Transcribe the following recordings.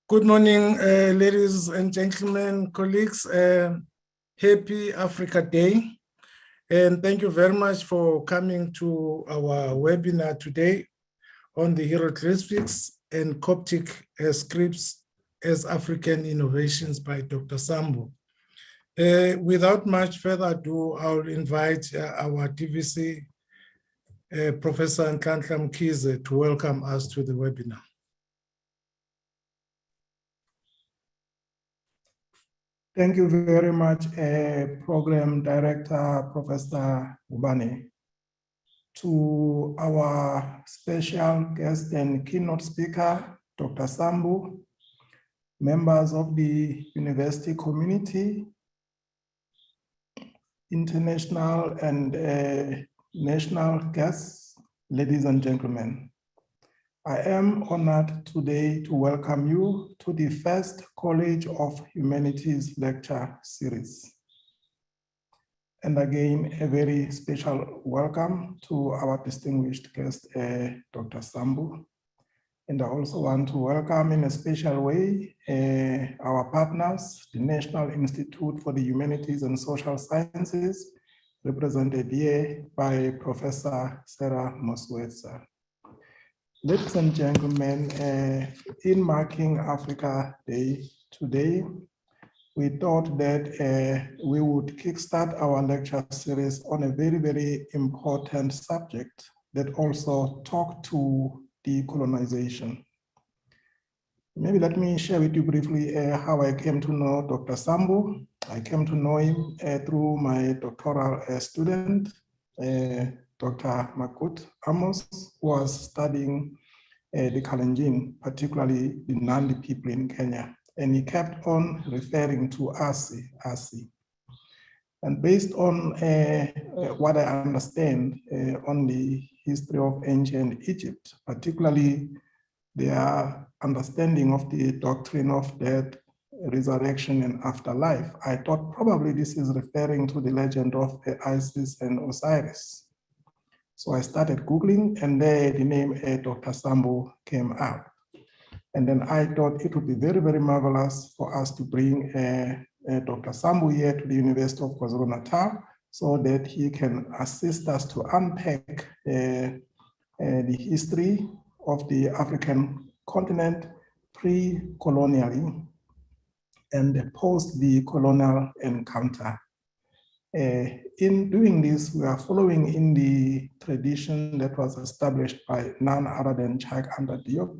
Good morning, ladies and gentlemen, colleagues. Happy Africa Day. And thank you very much for coming to our webinar today on the hieroglyphics and Coptic scripts as African innovations by Dr. Sambu. Without much further ado, I'll invite our DVC, Professor Untitled Chapter, to welcome us to the webinar. Thank you very much, Program Director, Professor Ngubane. To our special guest and keynote speaker, Dr. Sambu, members of the university community, international and national guests, ladies and gentlemen. I am honored today to welcome you to the first College of Humanities lecture series. And again, a very special welcome to our distinguished guest, Dr. Sambu. And I also want to welcome in a special way our partners, the National Institute for the Humanities and Social Sciences, represented here by Professor Sarah Moswetsa. Ladies and gentlemen, in marking Africa Day today, we thought that we would kickstart our lecture series on a very, very important subject that also talked to decolonization. Maybe let me share with you briefly how I came to know Dr. Sambu. I came to know him through my doctoral student, Dr. Makut Amos, was studying the Kalenjin, particularly the Nandi people in Kenya. And he kept on referring to Asi. And based on what I understand on the history of ancient Egypt, particularly their understanding of the doctrine of death, resurrection, and afterlife, I thought probably this is referring to the legend of Isis and Osiris. So I started Googling, and there the name Dr. Sambu came up. And then I thought it would be very, very marvelous for us to bring Dr. Sambu here to the University of KwaZulu-Natal so that he can assist us to unpack the history of the African continent pre-colonially and post the colonial encounter. In doing this, we are following in the tradition that was established by none other than Chak Anta Diop,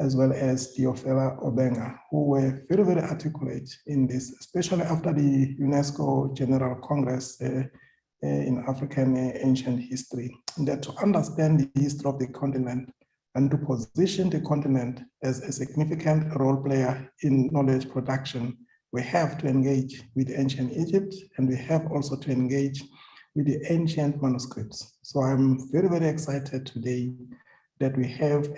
as well as Theophila Obenga, who were very, very articulate in this, especially after the UNESCO General Congress in African ancient history. And that to understand the history of the continent and to position the continent as a significant role player in knowledge production, we have to engage with ancient Egypt, and we have also to engage with the ancient manuscripts. So I'm very, very excited today that we have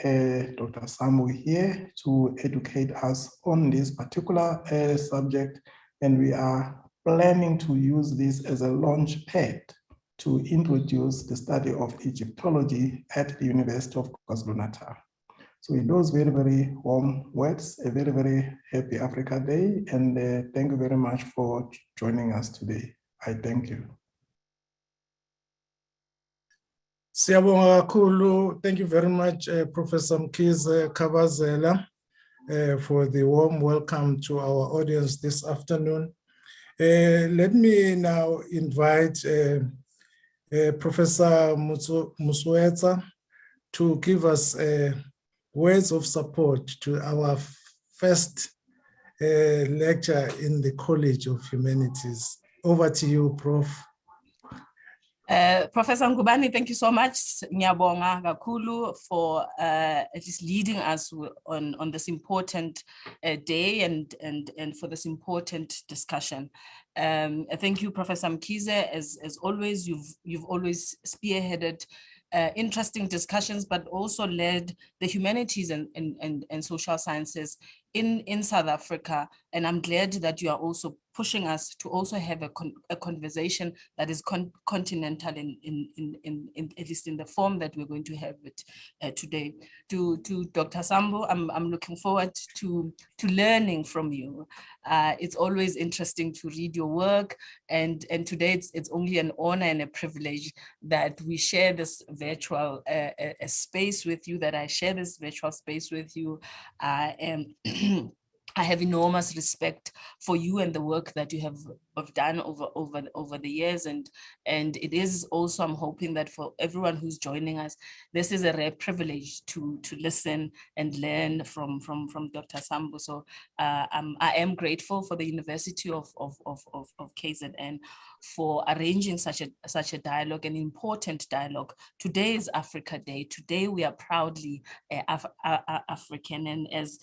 Dr. Sambu here to educate us on this particular subject, and we are planning to use this as a launch pad to introduce the study of Egyptology at the University of KwaZulu-Natal. So with those very, very warm words, a very, very happy Africa Day, and thank you very much for joining us today. I thank you. Siyabonga kakhulu. Thank you very much, Professor Mkhize Kabazela, for the warm welcome to our audience this afternoon. Let me now invite Professor Moswetsa to give us words of support to our first lecture in the College of Humanities. Over to you, Prof. Professor Ngubane, thank you so much, Nyabonga Gakulu, for just leading us on this important day and for this important discussion. Thank you, Professor Mkhize. As always, you've always spearheaded interesting discussions, but also led the humanities and social sciences in South Africa, and I'm glad that you are also pushing us to also have a conversation that is continental in at least in the form that we're going to have it today. To Dr. Sambu, I'm looking forward to learning from you. It's always interesting to read your work, and today it's only an honor and a privilege that we share this virtual space with you, that I share this virtual space with you. And I have enormous respect for you and the work that you have done over the years, and it is also, I'm hoping that for everyone who's joining us, this is a rare privilege to listen and learn from Dr. Sambu. So I am grateful for the University of KZN for arranging such a dialogue, an important dialogue. Today is Africa Day. Today we are proudly African, and as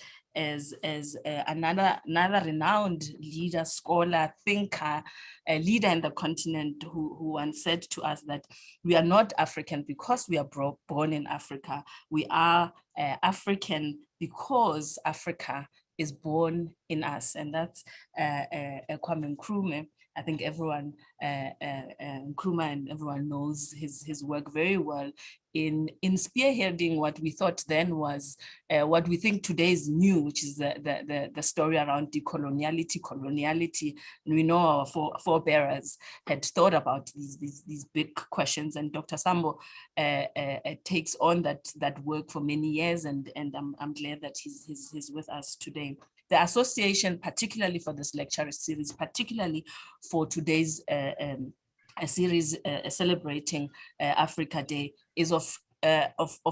another renowned leader, scholar, thinker, a leader in the continent who once said to us that we are not African because we are born in Africa. We are African because Africa is born in us. And that's Kwame Nkrumah. I think everyone, Nkrumah and everyone knows his work very well in spearheading what we thought then was what we think today is new, which is the story around decoloniality, coloniality. And we know our forebearers had thought about these big questions, and Dr. Sambu takes on that work for many years, and I'm glad that he's with us today. The association, particularly for this lecture series, particularly for today's series celebrating Africa Day, is of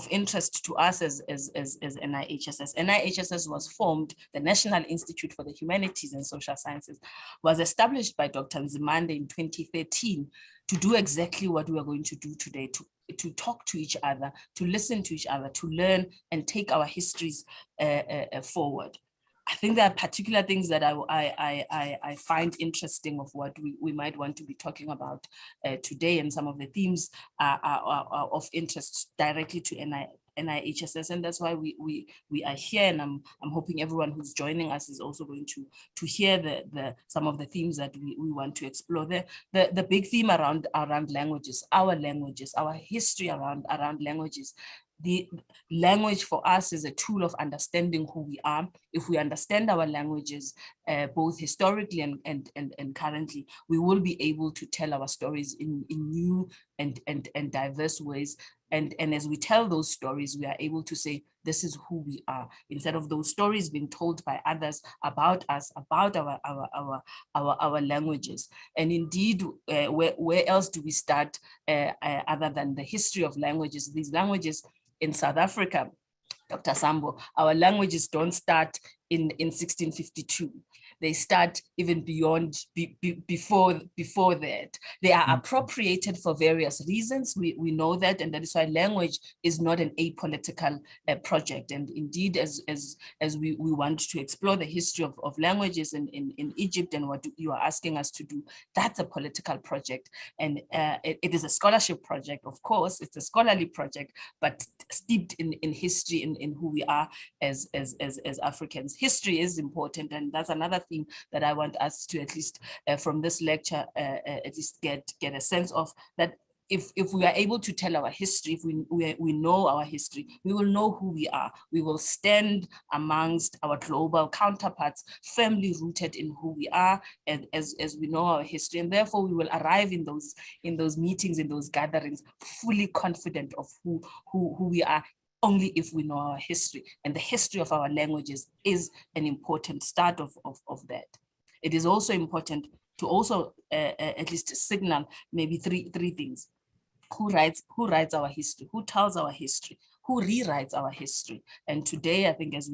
interest to us as NIHSS. NIHSS was formed, the National Institute for the Humanities and Social Sciences, was established by Dr. Nzimande in 2013 to do exactly what we are going to do today, to talk to each other, to listen to each other, to learn and take our histories forward. I think there are particular things that I find interesting of what we might want to be talking about today, and some of the themes are of interest directly to NIHSS, and that's why we are here, and I'm hoping everyone who's joining us is also going to hear some of the themes that we want to explore. The big theme around languages, our history around languages. The language for us is a tool of understanding who we are. If we understand our languages, both historically and currently, we will be able to tell our stories in new and diverse ways. And as we tell those stories, we are able to say, this is who we are, instead of those stories being told by others about us, about our languages. And indeed, where else do we start other than the history of languages? These languages in South Africa, Dr. Sambu, our languages don't start in 1652. They start even beyond, before that. They are appropriated for various reasons. We know that, and that is why language is not an apolitical project. And indeed, as we want to explore the history of languages in Egypt and what you are asking us to do, that's a political project. And it is a scholarship project, of course, it's a scholarly project, but steeped in history, in who we are as Africans. History is important, and that's another theme that I want us to, at least from this lecture, at least get a sense of, that if we are able to tell our history, if we know our history, we will know who we are. We will stand amongst our global counterparts, firmly rooted in who we are, and as we know our history, and therefore we will arrive in those meetings, in those gatherings, fully confident of who we are, only if we know our history. And the history of our languages is an important start of that. It is also important to also at least signal maybe three things. Who writes our history? Who tells our history? Who rewrites our history? And today, I think, as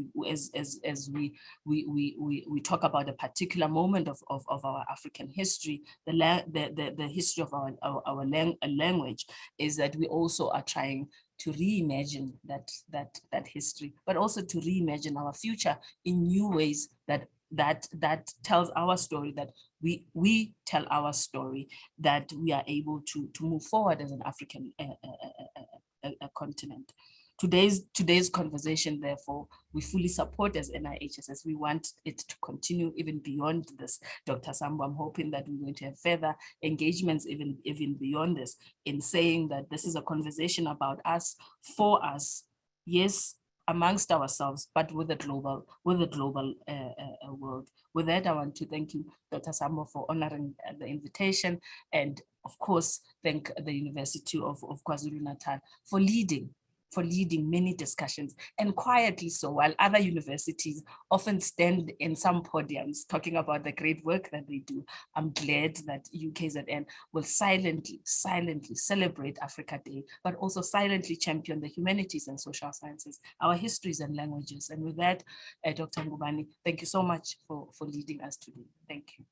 we talk about a particular moment of our African history, the history of our language, is that we also are trying to reimagine that history, but also to reimagine our future in new ways that tells our story, that we tell our story, that we are able to move forward as an African continent. today's conversation, therefore, we fully support as NIHSS. We want it to continue even beyond this. Dr. Sambu, I'm hoping that we're going to have further engagements even beyond this, in saying that this is a conversation about us, for us, yes, amongst ourselves, but with the global world. With that, I want to thank you, Dr. Sambu, for honoring the invitation, and of course, thank the University of KwaZulu-Natal for leading many discussions, and quietly so, while other universities often stand in some podiums talking about the great work that they do. I'm glad that UKZN will silently celebrate Africa Day, but also silently champion the humanities and social sciences, our histories and languages. And with that, Dr. Ngubane, thank you so much for leading us today. Thank you.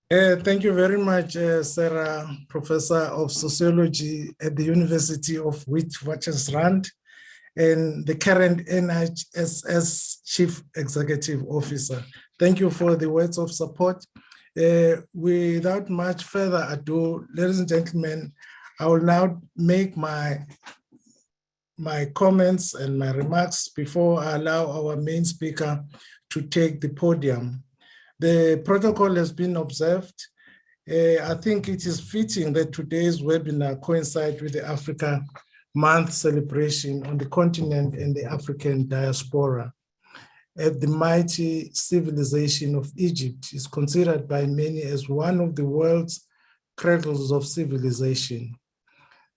Thank you very much, Sarah, Professor of Sociology at the University of Witwatersrand and the current NIHSS Chief Executive Officer. Thank you for the words of support. Without much further ado, ladies and gentlemen, I will now make my comments and my remarks before I allow our main speaker to take the podium. The protocol has been observed. I think it is fitting that today's webinar coincides with the Africa Month celebration on the continent and the African diaspora. The mighty civilization of Egypt is considered by many as one of the world's cradles of civilization.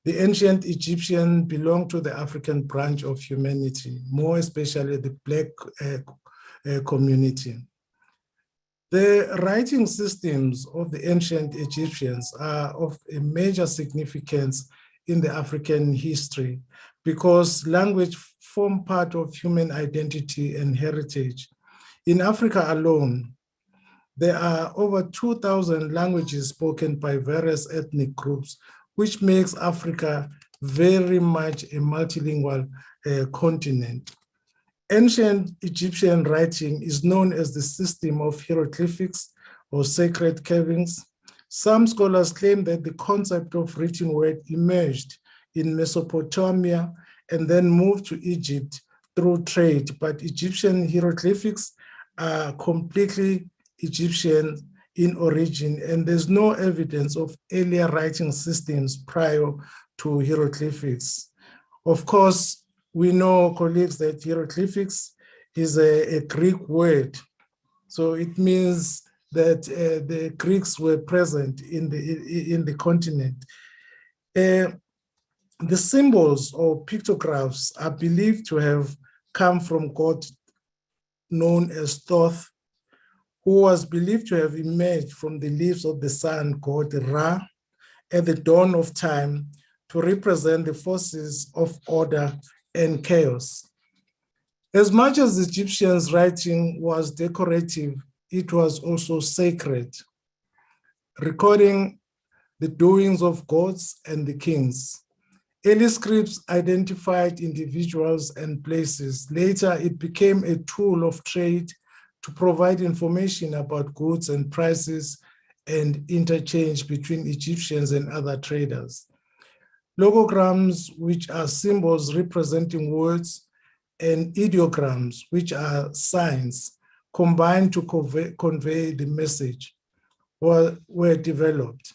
The ancient Egyptians belong to the African branch of humanity, more especially the Black community. The writing systems of the ancient Egyptians are of a major significance in the African history because language form part of human identity and heritage. In Africa alone, there are over 2,000 languages spoken by various ethnic groups, which makes Africa very much a multilingual continent. Ancient Egyptian writing is known as the System of Hieroglyphics or sacred carvings. Some scholars claim that the concept of written word emerged in Mesopotamia and then moved to Egypt through trade, but Egyptian hieroglyphics are completely Egyptian in origin, and there's no evidence of earlier writing systems prior to hieroglyphics. Of course, we know, colleagues, that hieroglyphics is a Greek word. So it means that the Greeks were present in the continent. The symbols or pictographs are believed to have come from God known as Thoth, who was believed to have emerged from the leaves of the sun god Ra at the dawn of time to represent the forces of order and chaos. As much as Egyptians' writing was decorative, it was also sacred, recording the doings of gods and the kings. Early scripts identified individuals and places. Later, it became a tool of trade to provide information about goods and prices and interchange between Egyptians and other traders. Logograms, which are symbols representing words, and ideograms, which are signs, combined to convey the message, were developed.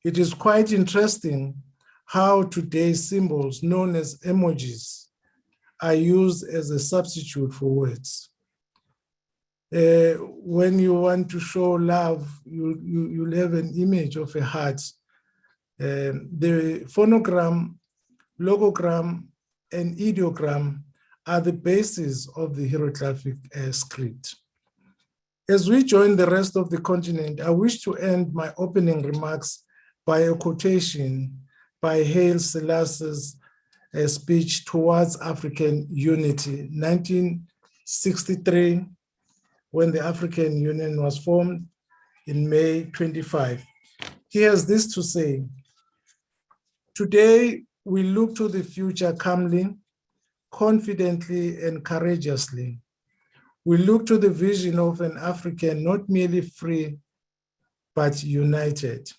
It is quite interesting how today's symbols, known as emojis, are used as a substitute for words. When you want to show love, you'll have an image of a heart. The phonogram, logogram, and ideogram are the basis of the hieroglyphic script. As we join the rest of the continent, I wish to end my opening remarks by a quotation by Haile Selassie's speech towards African unity, 1963, when the African Union was formed in May 25. He has this to say: "Today, we look to the future calmly, confidently, and courageously. We look to the vision of an Africa not merely free, but united.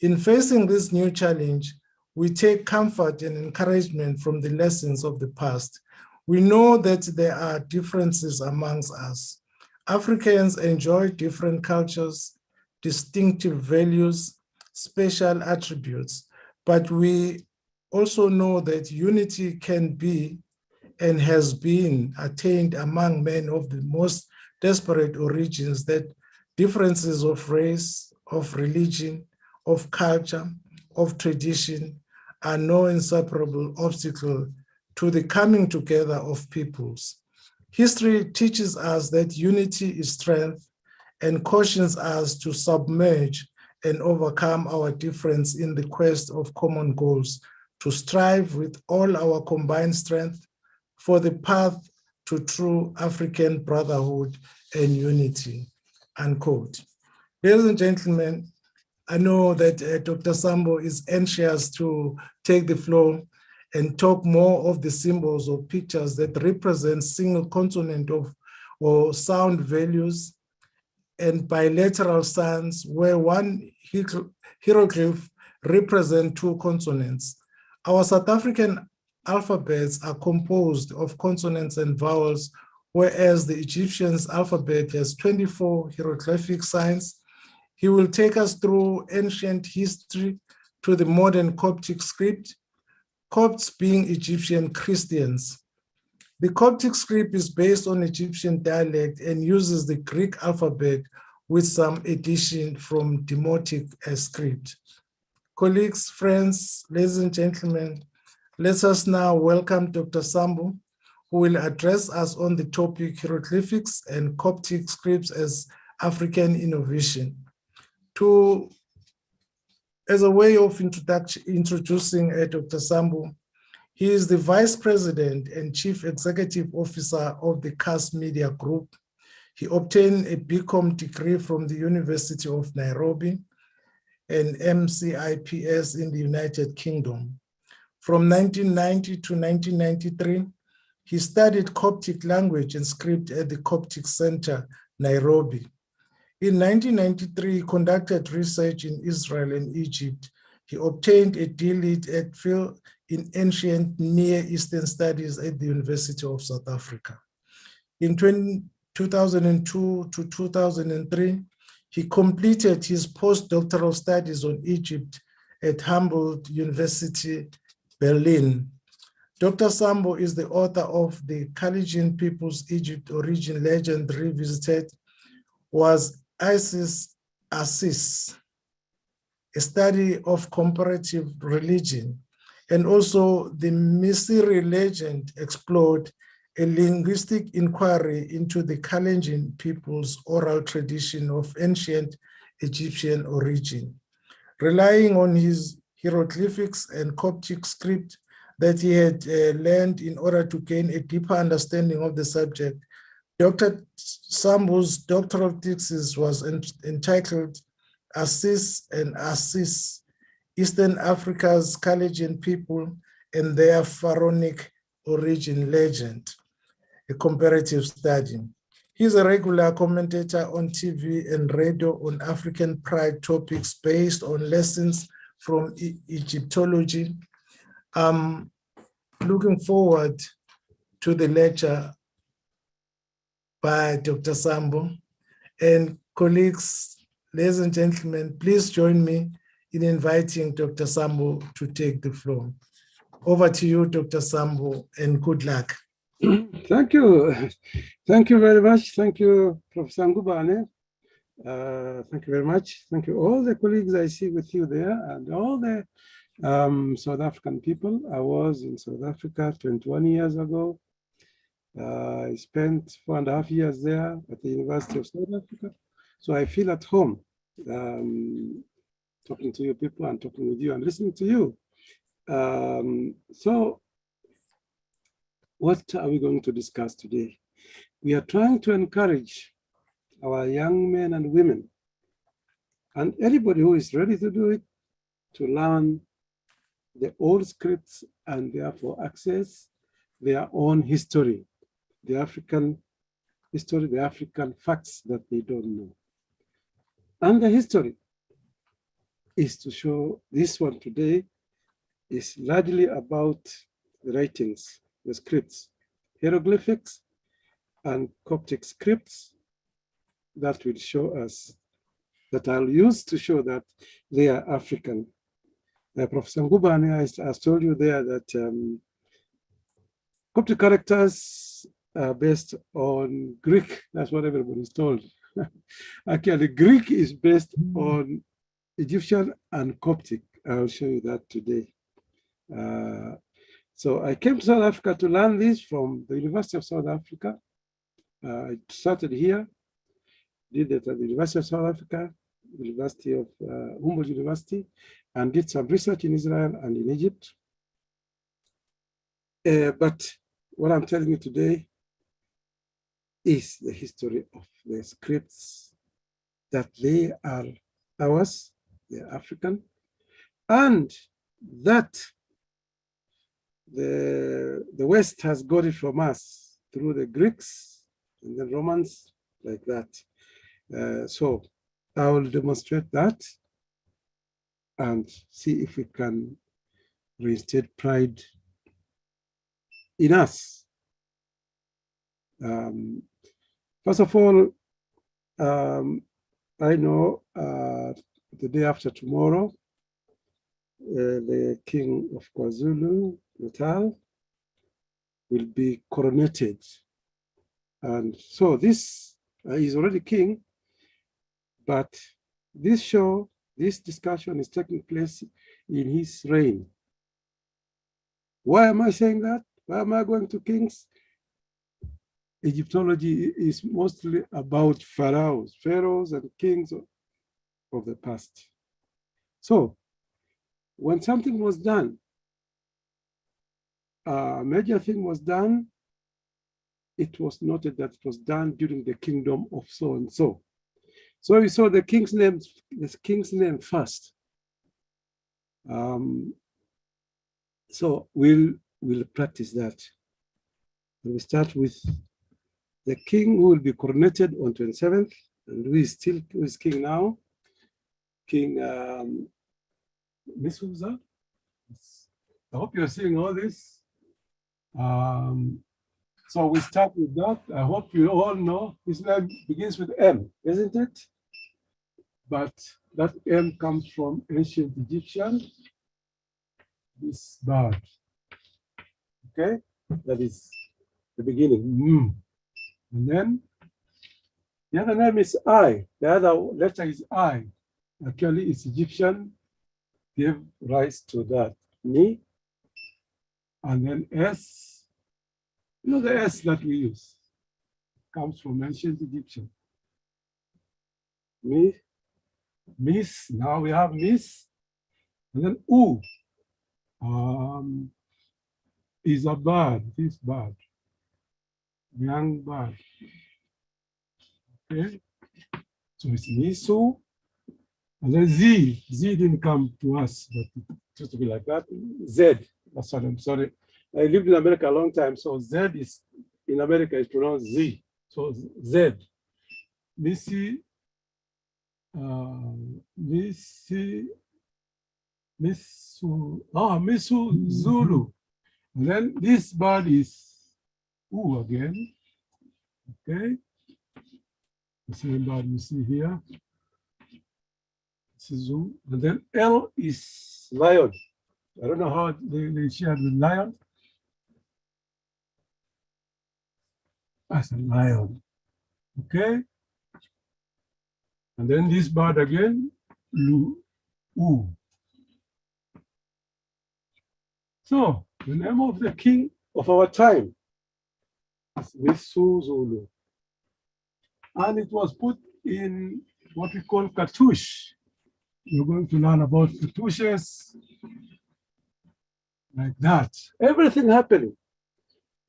In facing this new challenge, we take comfort and encouragement from the lessons of the past. We know that there are differences amongst us. Africans enjoy different cultures, distinctive values, special attributes, but we also know that unity can be and has been attained among men of the most disparate origins, that differences of race, of religion, of culture, of tradition are no insuperable obstacle to the coming together of peoples. History teaches us that unity is strength and cautions us to submerge and overcome our difference in the quest of common goals, to strive with all our combined strength for the path to true African brotherhood and unity, unquote. Ladies and gentlemen, I know that Dr. Sambu is anxious to take the floor and talk more of the symbols or pictures that represent single consonant of or sound values and bilateral signs where one hieroglyph represents two consonants. Our South African alphabets are composed of consonants and vowels, whereas the Egyptian's alphabet has 24 hieroglyphic signs. He will take us through ancient history to the modern Coptic script, Copts being Egyptian Christians. The Coptic script is based on Egyptian dialect and uses the Greek alphabet with some addition from Demotic script. Colleagues, friends, ladies and gentlemen, let us now welcome Dr. Sambu, who will address us on the topic hieroglyphics and Coptic scripts as African innovation. As a way of introducing Dr. Sambu, he is the Vice President and Chief Executive Officer of the CAS Media Group. He obtained a BCom degree from the University of Nairobi and MCIPS in the United Kingdom. From 1990 to 1993, he studied Coptic language and script at the Coptic Center, Nairobi. In 1993, he conducted research in Israel and Egypt. He obtained a D.Litt. Phil in Ancient Near Eastern Studies at the University of South Africa. In 2002 to 2003, he completed his postdoctoral studies on Egypt at Humboldt University, Berlin. Dr. Sambu is the author of The Kalenjin People's Egypt Origin Legend Revisited, was Isis Assis, a study of comparative religion, and also the Misiri legend explored, a linguistic inquiry into the Kalenjin people's oral tradition of ancient Egyptian origin. Relying on his hieroglyphics and Coptic script that he had learned in order to gain a deeper understanding of the subject, Dr. Sambu's doctoral thesis was entitled Assis and Assis, Eastern Africa's Kalenjin People and Their Pharaonic Origin Legend, a comparative study. He's a regular commentator on TV and radio on African pride topics based on lessons from Egyptology. I'm looking forward to the lecture by Dr. Sambu. And colleagues, ladies and gentlemen, please join me in inviting Dr. Sambu to take the floor. Over to you, Dr. Sambu, and good luck. Thank you. Thank you very much. Thank you, Professor Ngubane. Thank you very much. Thank you all the colleagues I see with you there and all the South African people. I was in South Africa 21 years ago. I spent 4.5 years there at the University of South Africa. So I feel at home talking to you people and talking with you and listening to you. So what are we going to discuss today? We are trying to encourage our young men and women and anybody who is ready to do it to learn the old scripts and therefore access their own history, the African history, the African facts that they don't know. And the history is to show this one today is largely about the writings, the scripts, hieroglyphics, and Coptic scripts that will show us, that I'll use to show that they are African. Professor Ngubane has told you there that Coptic characters are based on Greek. That's what everybody's told. Actually, Greek is based on Egyptian and Coptic. I'll show you that today. So I came to South Africa to learn this from the University of South Africa. I started here, did it at the University of South Africa, the University of Humboldt University, and did some research in Israel and in Egypt. But what I'm telling you today is the history of the scripts, that they are ours, they're African, and that the West has got it from us through the Greeks and the Romans, like that. So I will demonstrate that and see if we can reinstate pride in us. First of all, I know the day after tomorrow, the king of KwaZulu Natal will be coronated. And so this is already king, but this show, this discussion is taking place in his reign. Why am I saying that? Why am I going to kings? Egyptology is mostly about pharaohs and kings of the past. So when something was done, a major thing was done, it was noted that it was done during the kingdom of so and so. So we saw the king's name first. So we'll practice that. And we start with the king who will be coronated on 27th, and who is king now, King Misuza. I hope you're seeing all this. So we start with that. I hope you all know his name begins with M, isn't it? But that M comes from ancient Egyptian, this bird. Okay, that is the beginning. And then the other name is I. The other letter is I. Actually, it's Egyptian, gave rise to that. Me. And then S. You know the S that we use comes from ancient Egyptian. Me. Miss. Now we have Miss. And then U. Is a bird. This bird. Young bird. Okay. So it's Misu. And then Z. Z didn't come to us, but it used to be like that. Z. That's what I'm sorry. I lived in America a long time, so Z is in America is pronounced Z. So Z. Missy. Misu Zulu. And then this bird is U again. Okay. The same bird you see here. This is U. And then L is lion. I don't know how they shared with lion. That's a lion. Okay. And then this bird again, Lu. U. So the name of the king of our time is Misu Zulu. And it was put in what we call cartouche. You're going to learn about cartouches like that. Everything happening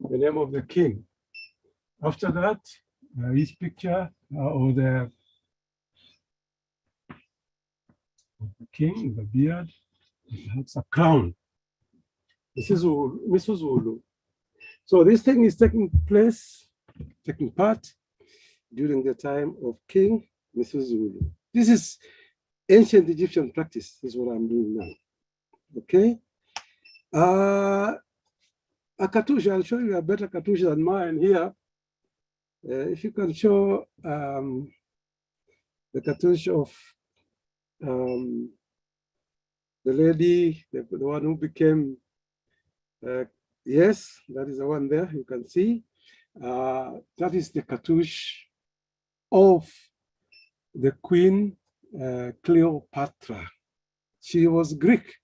in the name of the king. After that, his picture or the king, the beard, has a crown. This is Misu Zulu. So this thing is taking part during the time of King Misu Zulu. This is ancient Egyptian practice. This is what I'm doing now. Okay. A cartouche, I'll show you a better cartouche than mine here. If you can show the cartouche of the lady, the one who became, yes, that is the one there, you can see. That is the cartouche of the Queen Cleopatra. She was Greek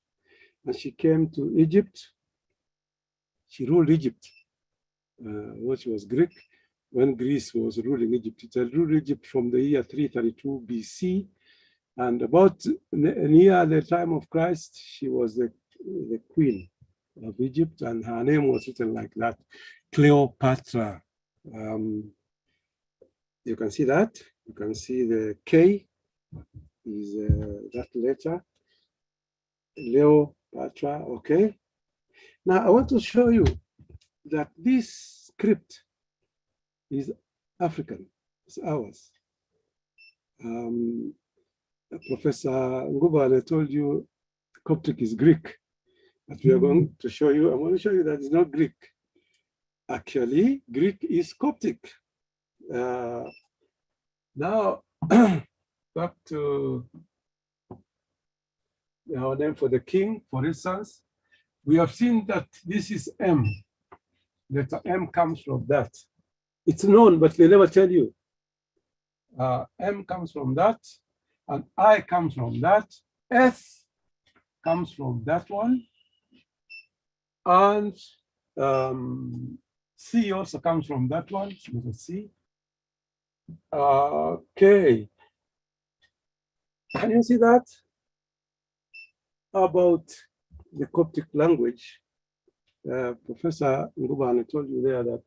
and she came to Egypt. She ruled Egypt when she was Greek, when Greece was ruling Egypt. It had ruled Egypt from the year 332 BC. And about near the time of Christ, she was the queen of Egypt, and her name was written like that, Cleopatra. You can see that. You can see the K is that letter, Cleopatra, okay? Now I want to show you that this script is African, it's ours. Professor Ngubane told you Coptic is Greek, but we are going to show you, I'm going to show you that it's not Greek. Actually, Greek is Coptic. Now, back to our name for the king, for instance, we have seen that this is M. Letter M comes from that. It's known, but they never tell you. M comes from that, and I comes from that. S comes from that one, and C also comes from that one. Letter C. Okay. Can you see that? About the Coptic language, Professor Ngubane told you there that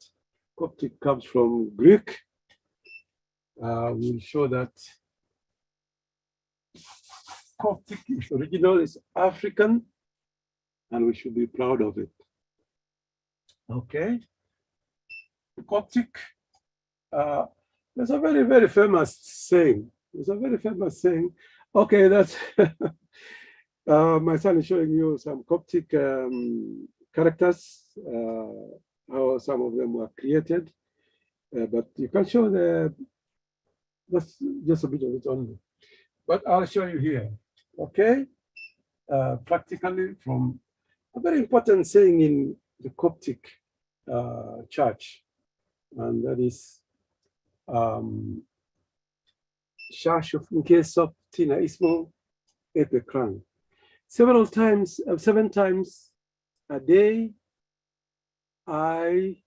Coptic comes from Greek. We'll show that Coptic is original, is African, and we should be proud of it. Okay. Coptic, there's a very, very famous saying. There's a very famous saying. Okay, that's my son is showing you some Coptic characters, how some of them were created, but you can show that's just a bit of it only. But I'll show you here, okay? Practically from a very important saying in the Coptic church, and that is Shashuf Nkesop Tina Ismo Epekran. Seven times a day, I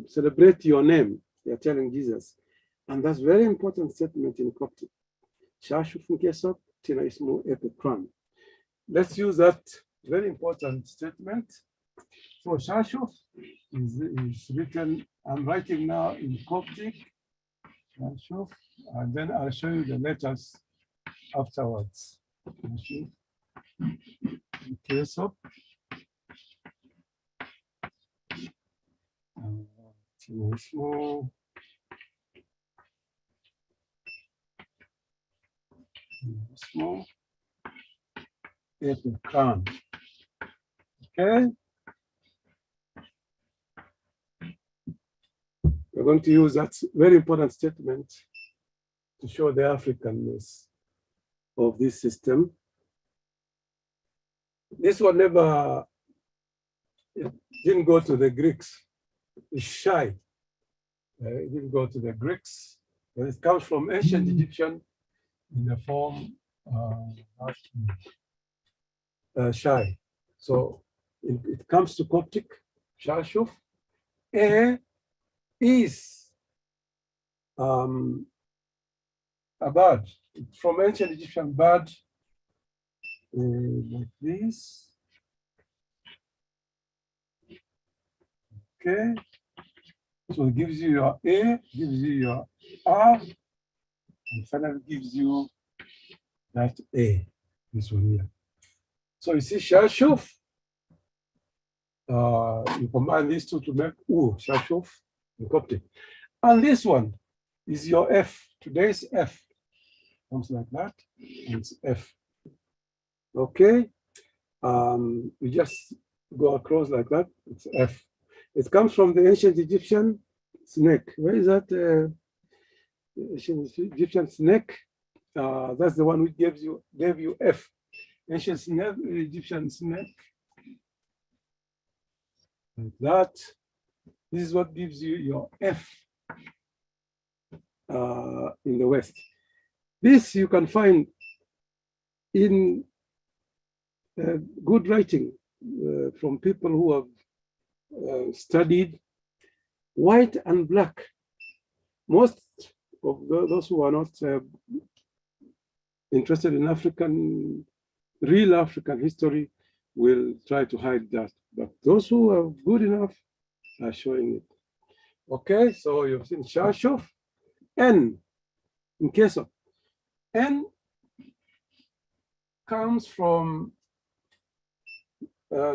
celebrate your name. You're telling Jesus. And that's very important statement in Coptic. Let's use that very important statement. So Shashuf is written, I'm writing now in Coptic, Shashuf, and then I'll show you the letters afterwards. Kesop. Small. Okay. We're going to use that very important statement to show the Africanness of this system. This one never, it didn't go to the Greeks. It's shy. It didn't go to the Greeks. But it comes from ancient Egyptian in the form shy. So it comes to Coptic, Shashuf. A is a bird. It's from ancient Egyptian bird, like this. Okay. So it gives you your A, gives you your R, and finally gives you that A, this one here. So you see Shashuf, you combine these two to make U, Shashuf, in Coptic. And this one is your F, today's F. Comes like that, and it's F. Okay, we just go across like that. It's F. It comes from the ancient Egyptian snake. Where is that? Ancient Egyptian snake. That's the one which gave you F. Ancient snake, Egyptian snake. Like that. This is what gives you your F in the West. This you can find in good writing from people who have studied white and black. Most of those who are not interested in real African history will try to hide that. But those who are good enough are showing it. Okay, so you've seen Shashov. N, in case of N, comes from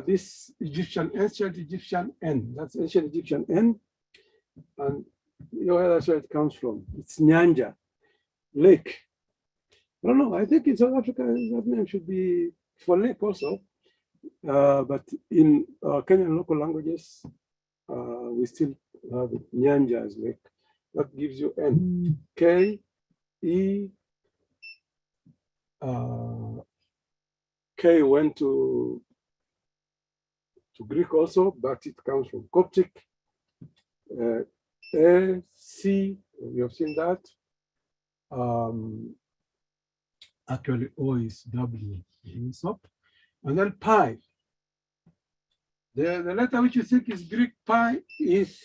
this ancient Egyptian N. That's ancient Egyptian N. And you know that's where it comes from. It's Nyanja, lake. I don't know, I think in South Africa that name should be for lake also. But in Kenyan local languages, we still have Nyanja as lake. That gives you N. K, E, K went to Greek also, but it comes from Coptic. A, C, we have seen that. Actually, O is W, and then pi. The letter which you think is Greek, pi, is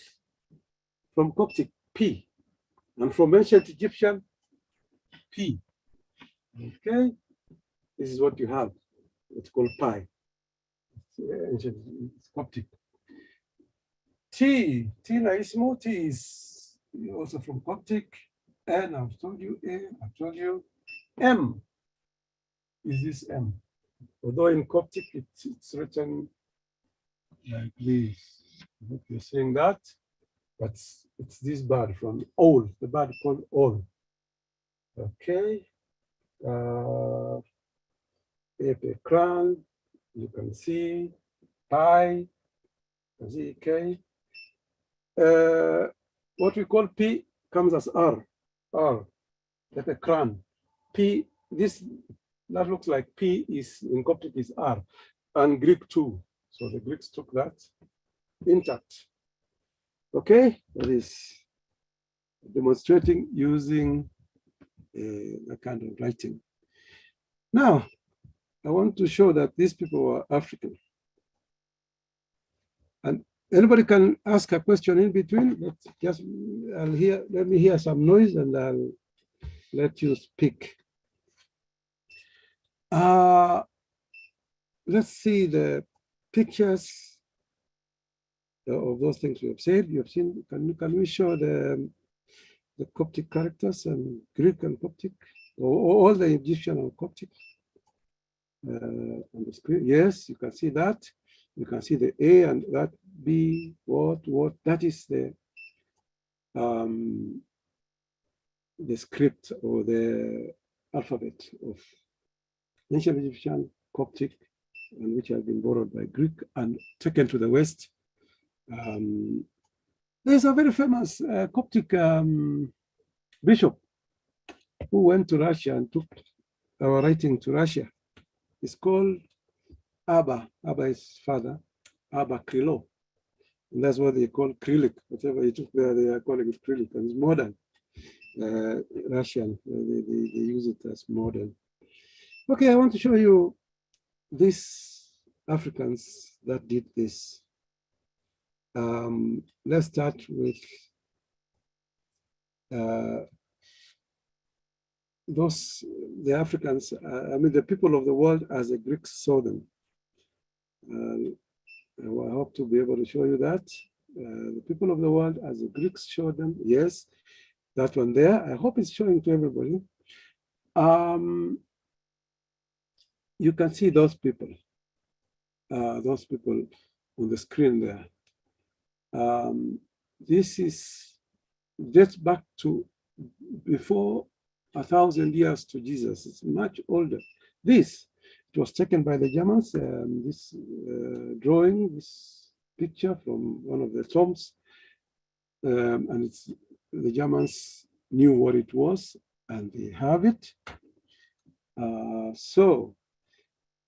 from Coptic, P, and from ancient Egyptian, P. Okay, this is what you have. It's called pi. It's Coptic. T, Naismo, T is also from Coptic. N, I've told you. A, I've told you. M is this M. Although in Coptic it's written like this. I hope you're seeing that. But it's this bird from Ol, the bird called Ol. Okay. Epe crown, you can see pi, K. What we call P comes as R, like a crown. P, that looks like P is in Coptic is R, and Greek too. So the Greeks took that intact. Okay, that is demonstrating using that kind of writing. Now, I want to show that these people were African. And anybody can ask a question in between, but just let me hear some noise and I'll let you speak. Let's see the pictures of those things we have said. You have seen, can we show the Coptic characters and Greek and Coptic, or all the Egyptian and Coptic? On the screen, yes, you can see that. You can see the A and that B, what, that is the script or the alphabet of ancient Egyptian, Coptic, and which has been borrowed by Greek and taken to the West. There's a very famous Coptic bishop who went to Russia and took our writing to Russia. It's called Abba. Abba is father, Abba Krilo. And that's what they call Krylik. Whatever he took there, they are calling it Krylik. And it's modern Russian. They use it as modern. Okay, I want to show you these Africans that did this. Let's start with the Africans, I mean, the people of the world as the Greeks saw them. I hope to be able to show you that. The people of the world as the Greeks showed them. Yes, that one there. I hope it's showing to everybody. You can see those people on the screen there. This dates back to before 1,000 years to Jesus. It's much older. This it was taken by the Germans. This drawing, this picture from one of the tombs, and it's the Germans knew what it was, and they have it. So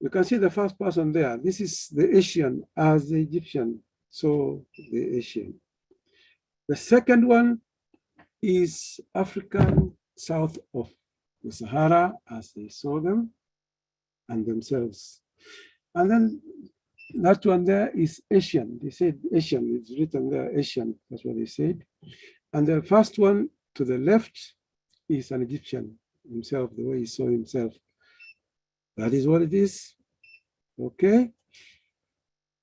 you can see the first person there. This is the Asian as the Egyptian, so the Asian. The second one is African south of the Sahara as they saw them and themselves. And then that one there is Asian. They said Asian, it's written there, Asian, that's what they said. And the first one to the left is an Egyptian himself, the way he saw himself. That is what it is, okay?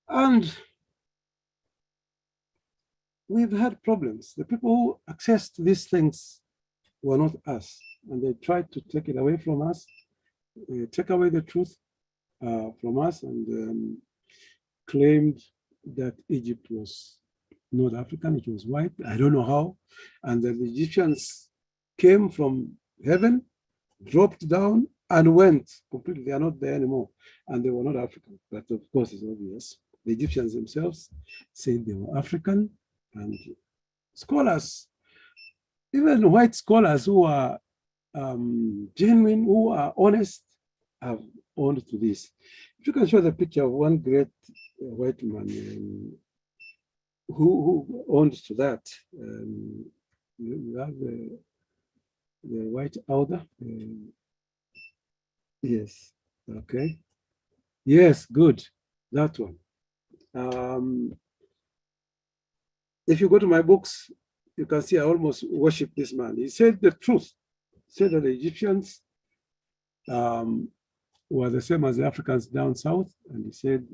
And we've had problems. The people who accessed these things were not us, and they tried to take it away from us, take away the truth from us, and claimed that Egypt was not African, it was white. I don't know how. And that the Egyptians came from heaven, dropped down, and went completely. They are not there anymore. And they were not African. But of course, it's obvious. The Egyptians themselves said they were African, and scholars, even white scholars who are genuine, who are honest, have owned to this. If you can show the picture of one great white man who owns to that. You have the white outer. Yes, okay. Yes, good, that one. If you go to my books, you can see I almost worship this man. He said the truth. He said that the Egyptians were the same as the Africans down south. And he said,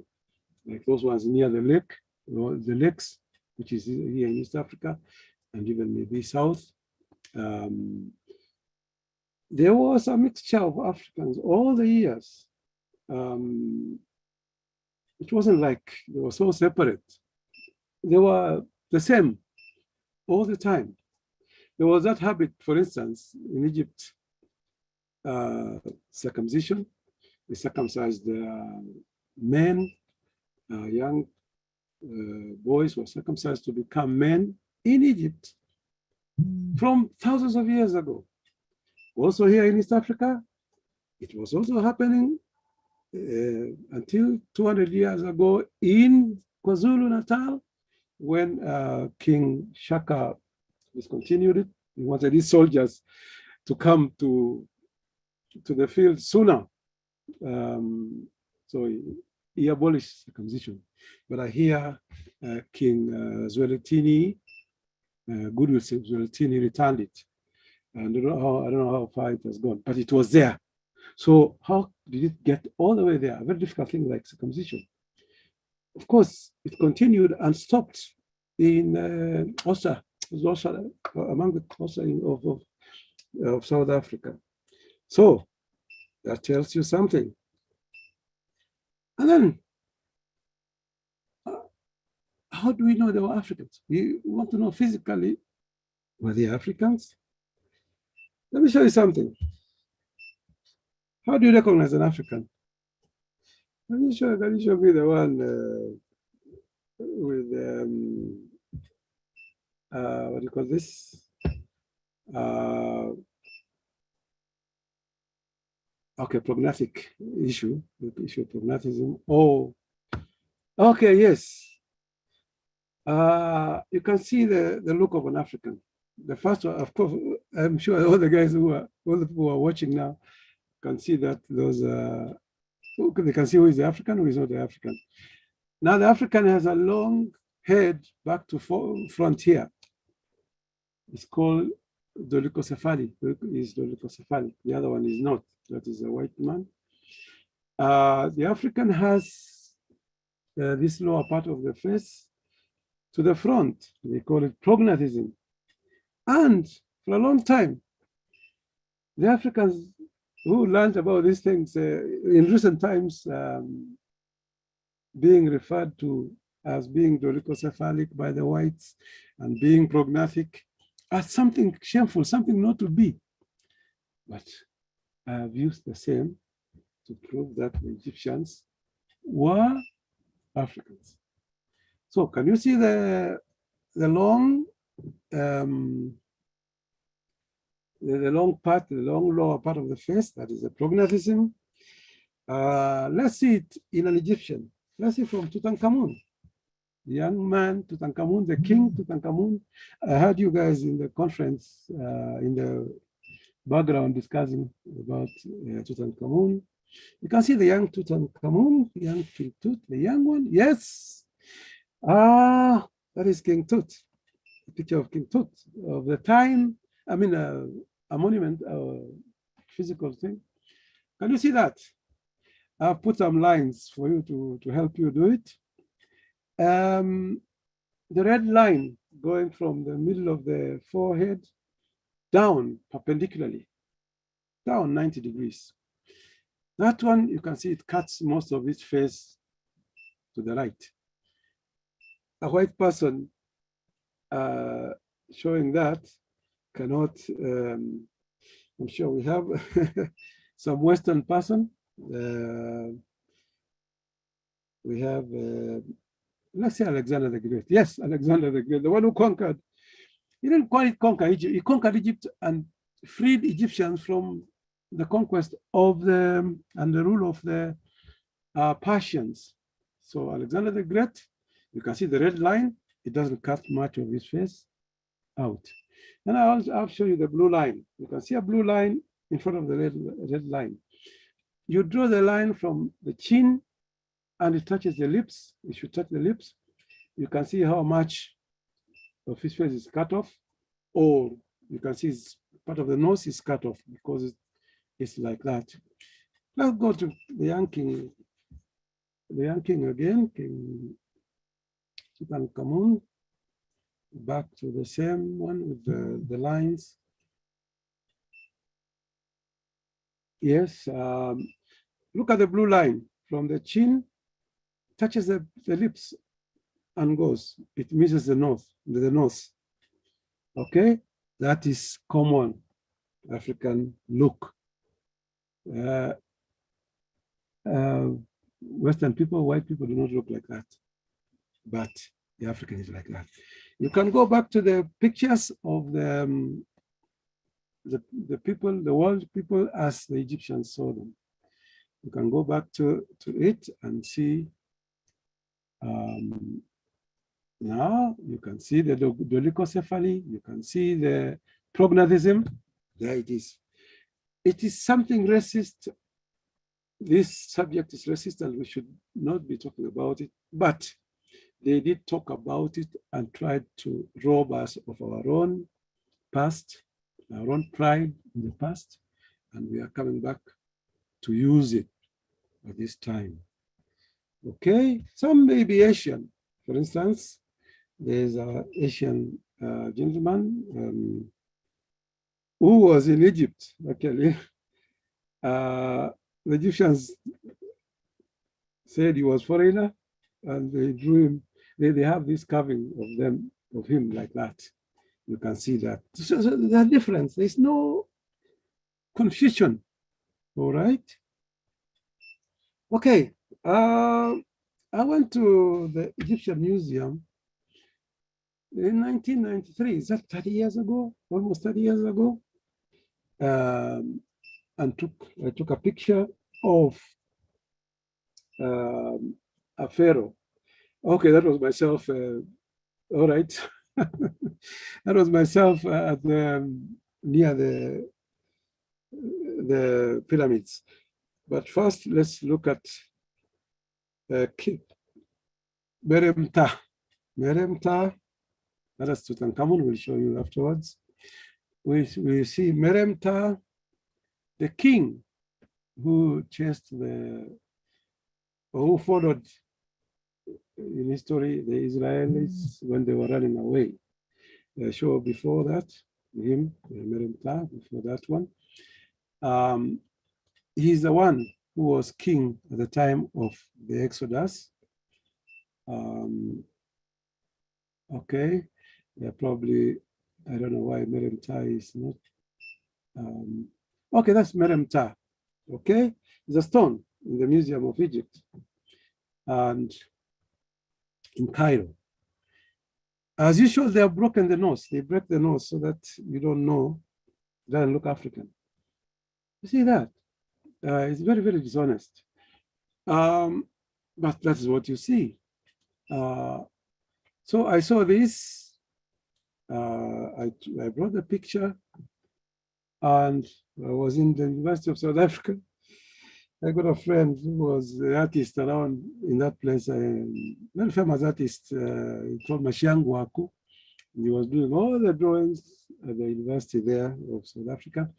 like those ones near the lake, the lakes, which is here in East Africa, and even maybe south. There was a mixture of Africans all the years. It wasn't like they were so separate. They were the same all the time. There was that habit, for instance, in Egypt, circumcision. They circumcised men, young boys were circumcised to become men in Egypt from thousands of years ago. Also here in East Africa, it was also happening until 200 years ago in KwaZulu-Natal, when King Shaka discontinued it. He wanted his soldiers to come to the field sooner. So he abolished circumcision. But I hear King Zwelithini, Goodwill Zwelithini returned it. And I don't know how far it has gone, but it was there. So how did it get all the way there? A very difficult thing like circumcision. Of course, it continued and stopped in Osa, among the Osa of South Africa. So that tells you something. And then, how do we know they were Africans? We want to know physically, were they Africans? Let me show you something. How do you recognize an African? Can you show me the one with, what do you call this? Okay, prognatic issue, the issue of prognatism. Oh, okay, yes. You can see the look of an African. The first one, of course, I'm sure all the guys all the people who are watching now can see that those, they can see who is the African, who is not the African. Now the African has a long head back to front here. It's called dolichocephaly. Is dolichocephaly. The other one is not. That is a white man. The African has this lower part of the face to the front. They call it prognatism. And for a long time, the Africans who learned about these things in recent times, being referred to as being dolichocephalic by the whites and being prognatic as something shameful, something not to be. But I have used the same to prove that the Egyptians were Africans. So can you see the long the long part, the long lower part of the face? That is the prognathism. Let's see it in an Egyptian. Let's see from Tutankhamun. The young man, Tutankhamun, the king Tutankhamun. I heard you guys in the conference in the background discussing about Tutankhamun. You can see the young Tutankhamun, young King Tut, the young one. Yes. That is King Tut. A picture of King Tut of the time. I mean, a monument, a physical thing. Can you see that? I've put some lines for you to help you do it. The red line going from the middle of the forehead down perpendicularly, down 90 degrees. That one, you can see it cuts most of its face to the right. A white person showing that cannot, I'm sure we have some Western person. We have, let's say Alexander the Great. Yes, Alexander the Great, the one who conquered. He didn't quite conquer Egypt. He conquered Egypt and freed Egyptians from the conquest of the and the rule of the Persians. So Alexander the Great, you can see the red line. It doesn't cut much of his face out. And I'll show you the blue line. You can see a blue line in front of the red line. You draw the line from the chin and it touches the lips. It should touch the lips. You can see how much of his face is cut off, or you can see part of the nose is cut off because it's like that. Let's go to the young king. The young king again, King Tutankhamun. Back to the same one with the lines. Yes, look at the blue line from the chin, touches the lips and goes. It misses the nose. Okay, that is common African look. Western people, white people do not look like that, but the African is like that. You can go back to the pictures of the people, the world people as the Egyptians saw them. You can go back to it and see. Now you can see the dolichocephaly, you can see the prognathism. There it is. It is something racist. This subject is racist and we should not be talking about it, but they did talk about it and tried to rob us of our own past, our own pride in the past, and we are coming back to use it at this time. Okay, some may be Asian. For instance, there's an Asian gentleman who was in Egypt, actually. The Egyptians said he was foreigner, and they drew him. They have this carving of him like that. You can see that. So there's a difference. There's no confusion. All right. Okay. I went to the Egyptian Museum in 1993. Is that 30 years ago? Almost 30 years ago. And I took a picture of a pharaoh. Okay, that was myself. All right, that was myself at near the pyramids. But first, let's look at Meremta. Meremta. That is Tutankhamun. We'll show you afterwards. We see Meremta, the king who chased who followed in history the Israelis when they were running away. The show before that, him, Meremta, before that one. He's the one who was king at the time of the Exodus. Okay, yeah, probably, I don't know why Meremta is not. Okay, that's Meremta. Okay, it's a stone in the Museum of Egypt and in Cairo. As usual, they have broken the nose. They break the nose so that you don't know, it doesn't look African. You see that? It's very, very dishonest. But that is what you see. So I saw this. I brought the picture, and I was in the University of South Africa. I got a friend who was the artist around in that place, a very famous artist called Mashiangu Aku. He was doing all the drawings at the university there of South Africa.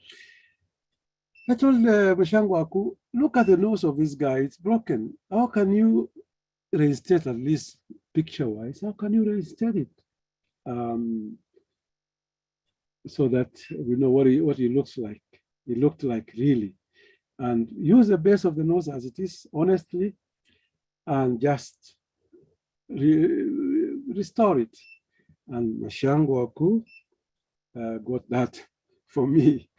I told Mashiangu Aku, look at the nose of this guy, it's broken. How can you reinstate, at least picture-wise, how can you reinstate it? So that we know what he looks like. He looked like really. And use the base of the nose as it is, honestly, and just restore it. And Mashiangu Aku got that for me.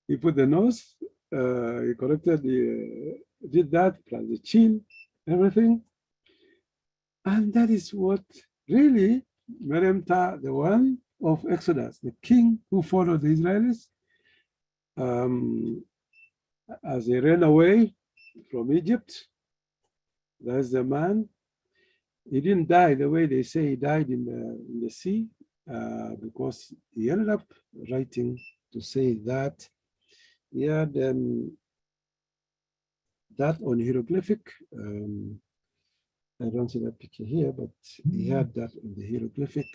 He put the nose, he corrected, did that, plus the chin, everything. And that is what really Meremta, the one of Exodus, the king who followed the Israelis, as they ran away from Egypt. There's the man. He didn't die the way they say he died in the sea, because he ended up writing to say that he had that on hieroglyphic. I don't see that picture here, but he had that on the hieroglyphic,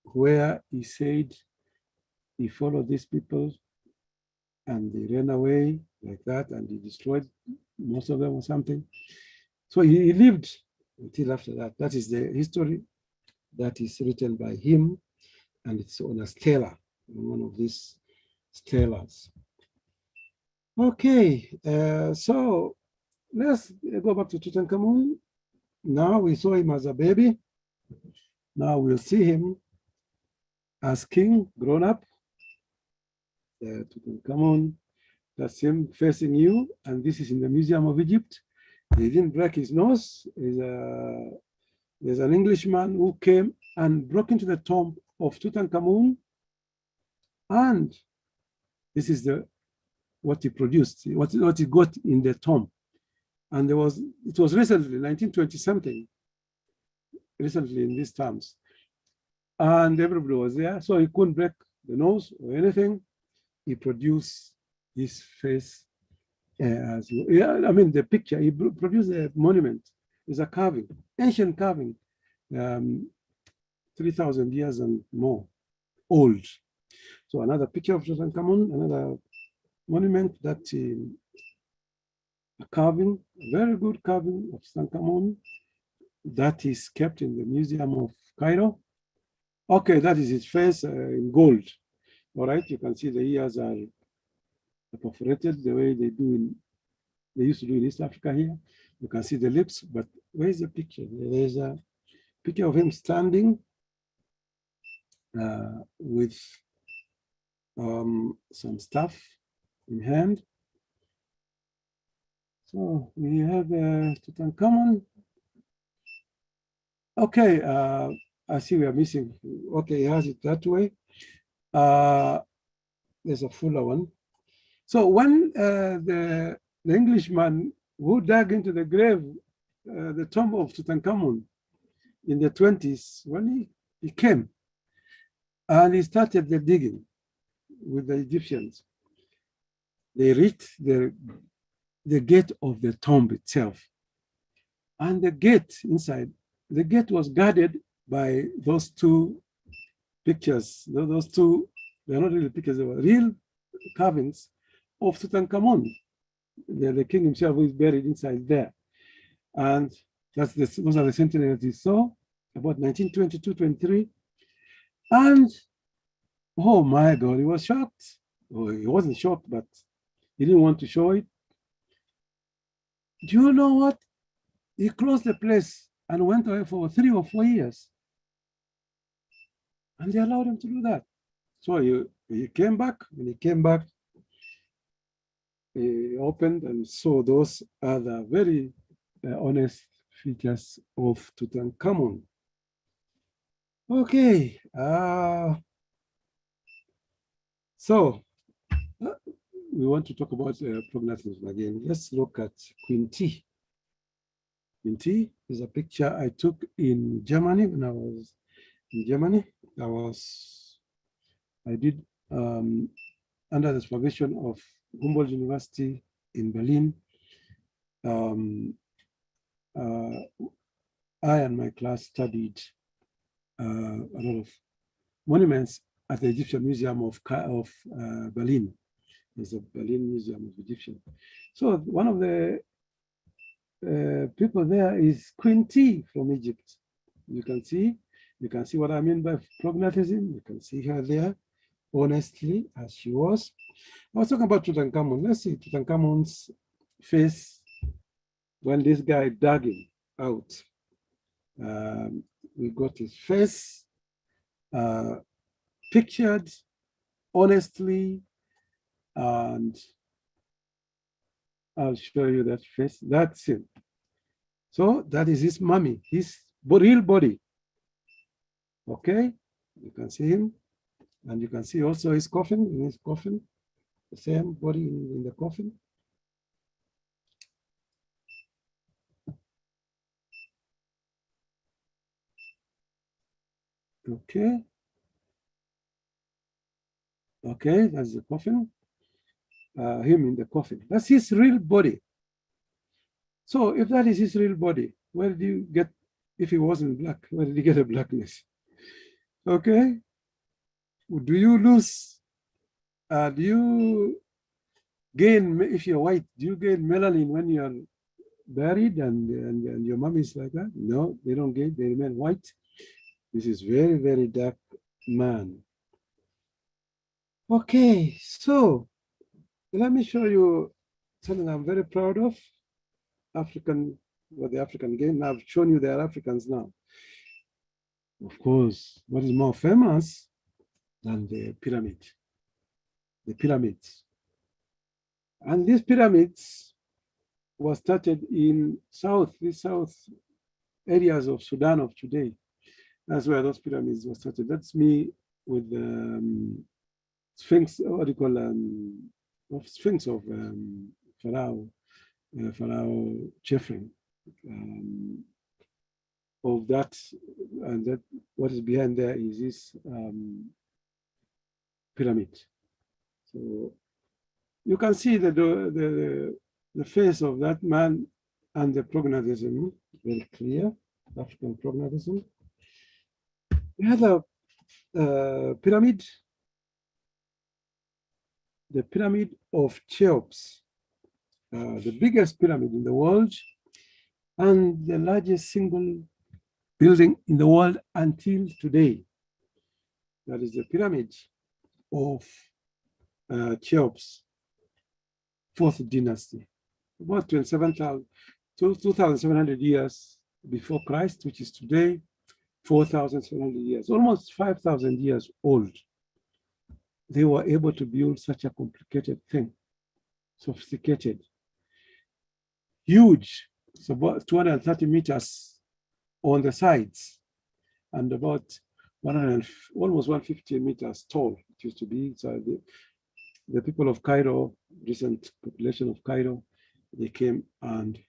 where he said he followed these people and they ran away like that, and he destroyed most of them or something. So he lived until after that. That is the history that is written by him, and it's on a stela, one of these stelas. Okay, so let's go back to Tutankhamun. Now we saw him as a baby. Now we'll see him as king, grown up. Tutankhamun, that's him facing you, and this is in the Museum of Egypt. He didn't break his nose. There's an Englishman who came and broke into the tomb of Tutankhamun, and this is what he produced, what he got in the tomb. And it was recently, 1920 something, recently in these terms. And everybody was there, so he couldn't break the nose or anything. He produced his face as well. Yeah, I mean, the picture, he produced a monument. It's a carving, ancient carving, 3,000 years and more old. So another picture of Tutankhamun, another monument that a carving, a very good carving of Tutankhamun that is kept in the Museum of Cairo. Okay, that is his face in gold. All right, you can see the ears are perforated the way they used to do in East Africa here. You can see the lips, but where's the picture? There's a picture of him standing with some stuff in hand. So we have Tutankhamun. Okay, I see we are missing. Okay, he has it that way. There's a fuller one. So when the Englishman who dug into the grave, the tomb of Tutankhamun in the 20s, when he came and he started the digging with the Egyptians, they reached the gate of the tomb itself. And the gate inside, the gate was guarded by those two pictures. Those two, they're not really pictures, they were real carvings of Tutankhamun, the king himself who is buried inside there. And those are the sentinels he saw about 1922, 23. And oh my God, he was shocked. Oh, he wasn't shocked, but he didn't want to show it. Do you know what? He closed the place and went away for 3 or 4 years. And they allowed him to do that. So he came back. When he came back, he opened and saw those are the very honest features of Tutankhamun. Okay, so we want to talk about prognatism again. Let's look at Queen T. Queen T is a picture I took in Germany when I was in Germany. I did under the supervision of Humboldt University in Berlin. I and my class studied a lot of monuments at the Egyptian Museum of Berlin. There's a Berlin Museum of Egyptian. So one of the people there is Queen T from Egypt. You can see what I mean by prognatism. You can see her there, honestly, as she was. I was talking about Tutankhamun. Let's see Tutankhamun's face when this guy dug him out. We got his face pictured honestly, and I'll show you that face. That's him. So that is his mummy, his real body. Okay, you can see him, and you can see also his coffin. In his coffin, the same body in the coffin. Okay. Okay, that's the coffin. Him in the coffin. That's his real body. So if that is his real body, where did you get, if he wasn't black, where did he get a blackness? Okay. Do you lose, do you gain, if you're white, do you gain melanin when you're buried and your mom is like that? No, they don't gain, they remain white. This is very, very dark man. Okay, so let me show you something I'm very proud of. The African game. I've shown you they are Africans now. Of course, what is more famous than the pyramid? The pyramids. And these pyramids were started in the south areas of Sudan of today. That's where those pyramids were started. That's me with the Sphinx, what do you call Sphinx of Pharaoh Chefring. Of that, and that what is behind there is this pyramid. So you can see the face of that man and the prognatism, very clear, African prognatism. We have a pyramid, the pyramid of Cheops, the biggest pyramid in the world and the largest single building in the world until today. That is the pyramid of Cheops, 4th dynasty, about 2,700 years before Christ, which is today 4,700 years, almost 5,000 years old. They were able to build such a complicated thing, sophisticated, huge. It's about 230 meters on the sides and about almost 150 meters tall. It used to be. So the people of Cairo, recent population of Cairo, they came and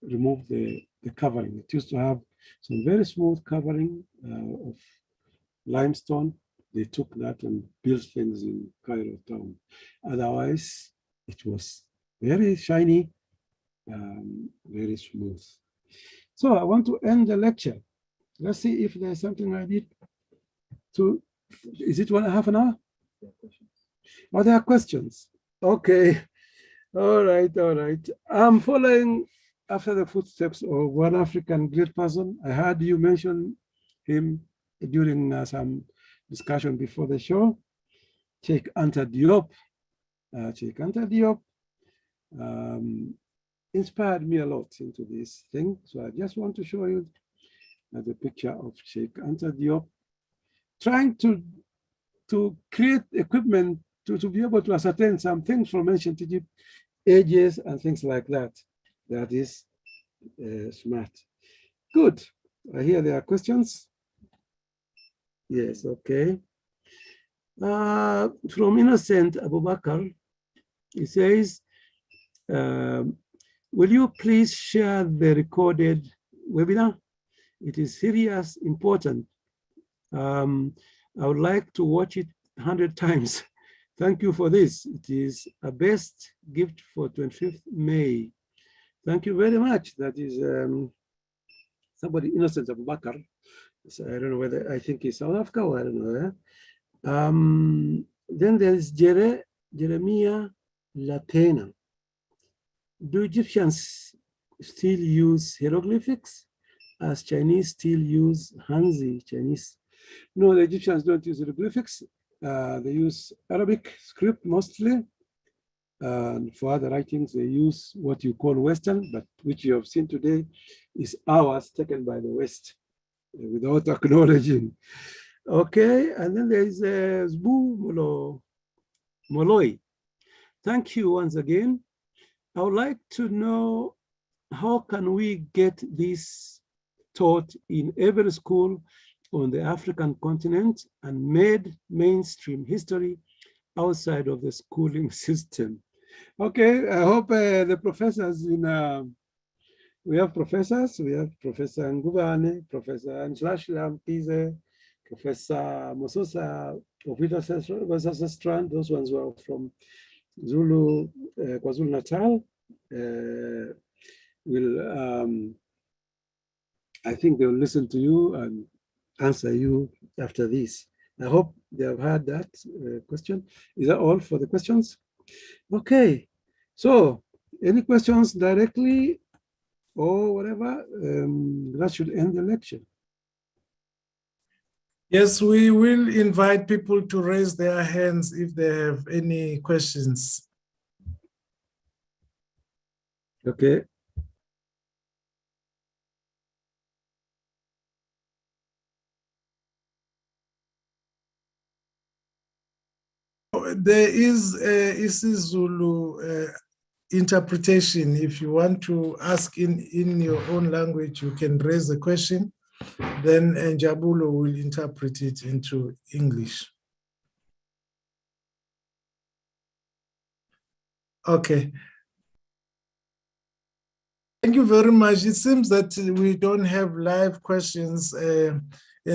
removed the covering. It used to have some very smooth covering of limestone. They took that and built things in Cairo town. Otherwise, it was very shiny, very smooth. So I want to end the lecture. Let's see if there's something I need to, is it 1.5 an hour? Oh, there are questions. Okay. All right, all right. I'm following after the footsteps of one African great person. I heard you mention him during some discussion before the show. Cheikh Anta Diop. Cheikh Anta Diop inspired me a lot into this thing. So I just want to show you the picture of Cheikh Anta Diop trying to to create equipment to be able to ascertain some things from ancient Egypt, ages and things like that. That is smart. Good. I hear there are questions. Yes, okay. From Innocent Abubakar, he says, will you please share the recorded webinar? It is serious, important. I would like to watch it 100 times. Thank you for this. It is a best gift for 25th May. Thank you very much. That is somebody, Innocent Abubakar. So I don't know whether, I think it's South Africa or I don't know. Then there is Jeremiah Latena. Do Egyptians still use hieroglyphics as Chinese still use Hanzi Chinese? No, the Egyptians don't use hieroglyphics. They use Arabic script mostly. And for other writings, they use what you call Western, but which you have seen today is ours taken by the West without acknowledging. Okay, and then there is Zbu Moloi. Thank you once again. I would like to know, how can we get this taught in every school on the African continent and made mainstream history outside of the schooling system? Okay, I hope the professors we have professors, we have Professor Ngubane, Professor Anslashla Mpize, Professor Mososa of Strand, those ones were from Zulu, KwaZulu Natal, I think they will listen to you and answer you after this. I hope they have heard that question. Is that all for the questions? Okay, so any questions directly or whatever, that should end the lecture. Yes, we will invite people to raise their hands if they have any questions. Okay. There is a isiZulu interpretation. If you want to ask in your own language, you can raise the question. Then Njabulo will interpret it into English. Okay. Thank you very much. It seems that we don't have live questions, and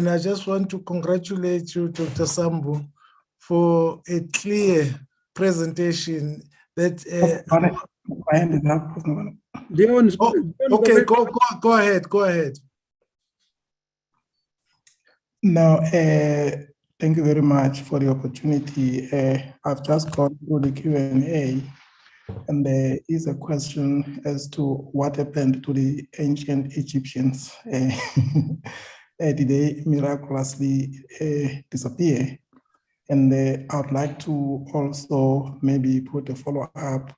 I just want to congratulate you, Dr. Sambu, for a clear presentation that okay, go ahead. No, thank you very much for the opportunity. I've just gone through the Q&A, and there is a question as to what happened to the ancient Egyptians. Did they miraculously disappear? And I would like to also maybe put a follow-up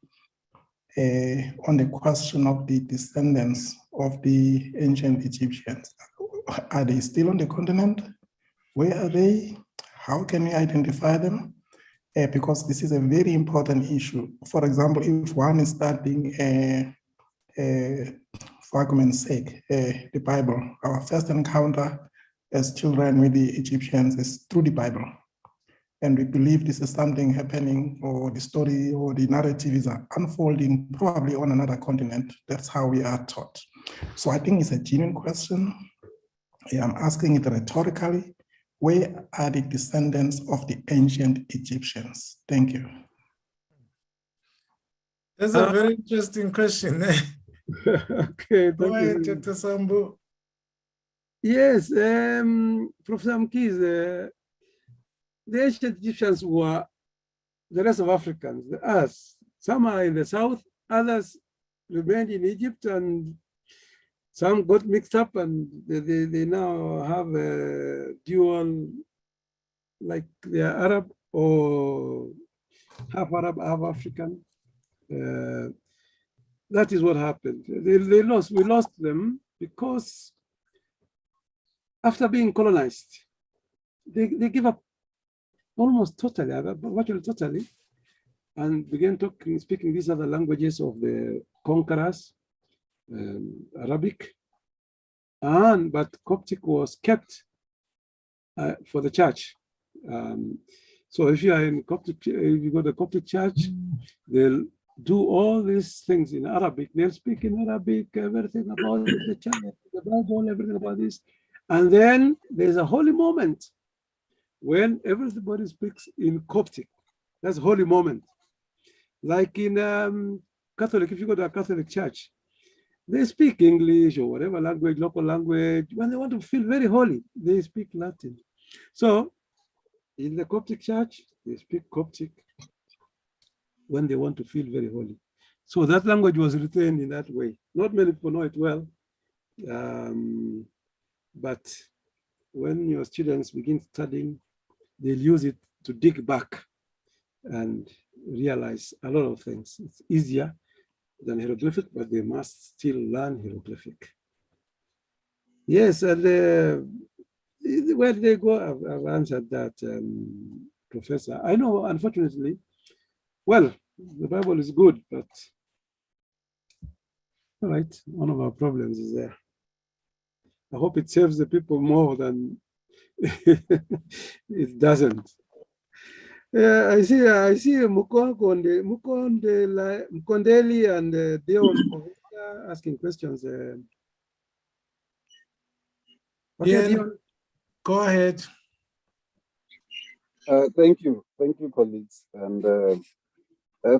on the question of the descendants of the ancient Egyptians. Are they still on the continent? Where are they? How can we identify them? Because this is a very important issue. For example, if one is studying, for argument's sake, the Bible, our first encounter as children with the Egyptians is through the Bible. And we believe this is something happening, or the story or the narrative is unfolding probably on another continent. That's how we are taught. So I think it's a genuine question. I'm asking it rhetorically. Where are the descendants of the ancient Egyptians? Thank you. That's a very interesting question. Okay, go ahead, Dr. Sambu. Yes, Professor Mkiz, the ancient Egyptians were the rest of Africans, us. Some are in the south, others remained in Egypt, and some got mixed up, and they now have a dual, like they are Arab or half Arab, half African. That is what happened. We lost them because after being colonized, they give up almost totally, virtually totally, and began speaking these other languages of the conquerors, Arabic, but Coptic was kept for the church. So if you are in Coptic, if you go to the Coptic church, they'll do all these things in Arabic. They'll speak in Arabic, everything about the church, the Bible, everything about this. And then there's a holy moment when everybody speaks in Coptic. That's a holy moment. Like in Catholic, if you go to a Catholic church, they speak English or whatever language, local language. When they want to feel very holy, they speak Latin. So in the Coptic church, they speak Coptic when they want to feel very holy. So that language was retained in that way. Not many people know it well, but when your students begin studying, they'll use it to dig back and realize a lot of things. It's easier than hieroglyphic, but they must still learn hieroglyphic. Yes, and where did they go? I've answered that, Professor. I know, unfortunately, well, the Bible is good, but all right, one of our problems is there. I hope it serves the people more than it doesn't. I see Mukondeli and Dion asking questions. Okay, Yeah, Dion. go ahead. Thank you, colleagues, and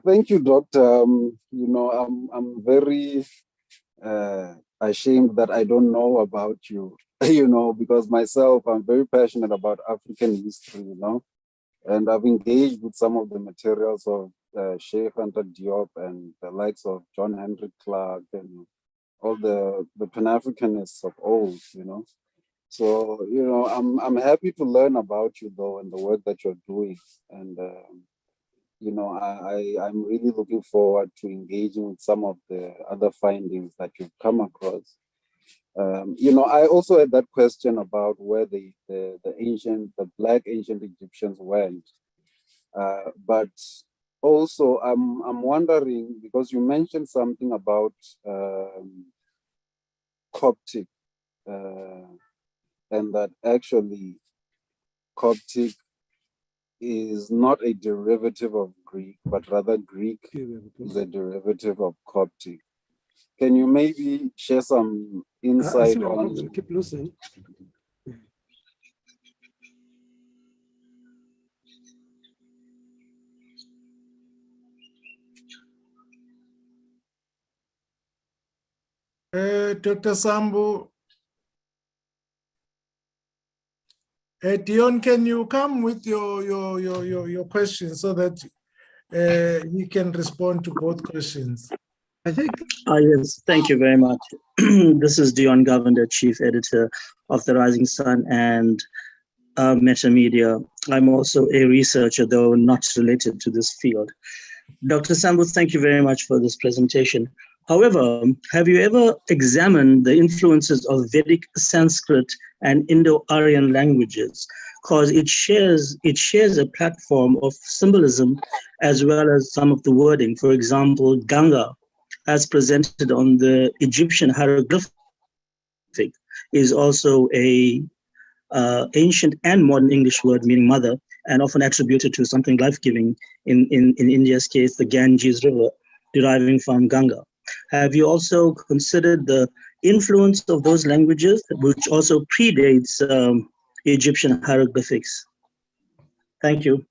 thank you, Doctor. You know, I'm very ashamed that I don't know about you. You know, because myself, I'm very passionate about African history. You know, and I've engaged with some of the materials of Sheikh Anta Diop and the likes of John Henry Clark and all the Pan-Africanists of old. You know. So, you know, I'm happy to learn about you though and the work that you're doing. And, you know, I'm really looking forward to engaging with some of the other findings that you've come across. You know, I also had that question about where the Black ancient Egyptians went. But also I'm wondering, because you mentioned something about Coptic, and that actually Coptic is not a derivative of Greek, but rather Greek is a derivative of Coptic. Can you maybe share some insight on? Keep listening. Dr. Sambu. Dion, can you come with your question so that he can respond to both questions? I think. Yes, thank you very much. This is Dion Govender, Chief Editor of The Rising Sun and Meta Media. I'm also a researcher, though not related to this field. Dr. Sambu, thank you very much for this presentation. However, have you ever examined the influences of Vedic, Sanskrit, and Indo-Aryan languages? Because it shares a platform of symbolism as well as some of the wording. For example, Ganga, as presented on the Egyptian hieroglyphic, is also a ancient and modern English word meaning mother, and often attributed to something life-giving. In India's case, the Ganges River, deriving from Ganga. Have you also considered the influence of those languages, which also predates Egyptian hieroglyphics? Thank you.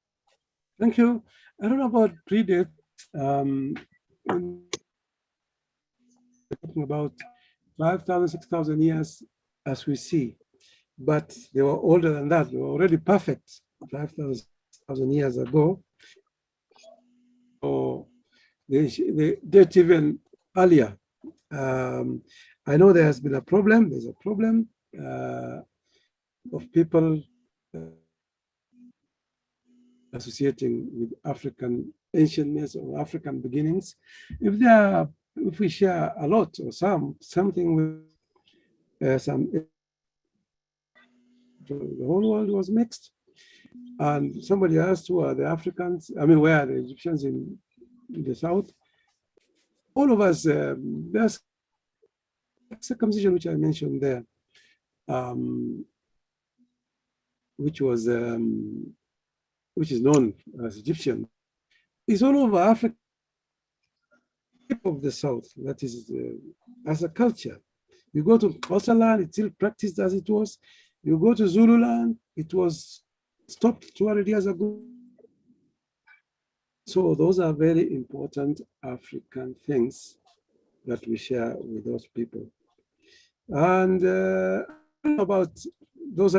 Thank you. I don't know about predate. Talking about 5,000, 6,000 years as we see, but they were older than that. They were already perfect 5,000, 6,000 years ago. So they date even earlier. I know there has been a problem. There's a problem of people associating with African ancientness or African beginnings. If we share a lot or something with the whole world was mixed. And somebody asked, who are the Africans? I mean, where are the Egyptians in the south? All of us, there's circumcision, which I mentioned there, which is known as Egyptian. It's all over Africa of the south, that is as a culture. You go to Xhosa, it's still practiced as it was. You go to Zululand, it was stopped 200 years ago. So those are very important African things that we share with those people. And about those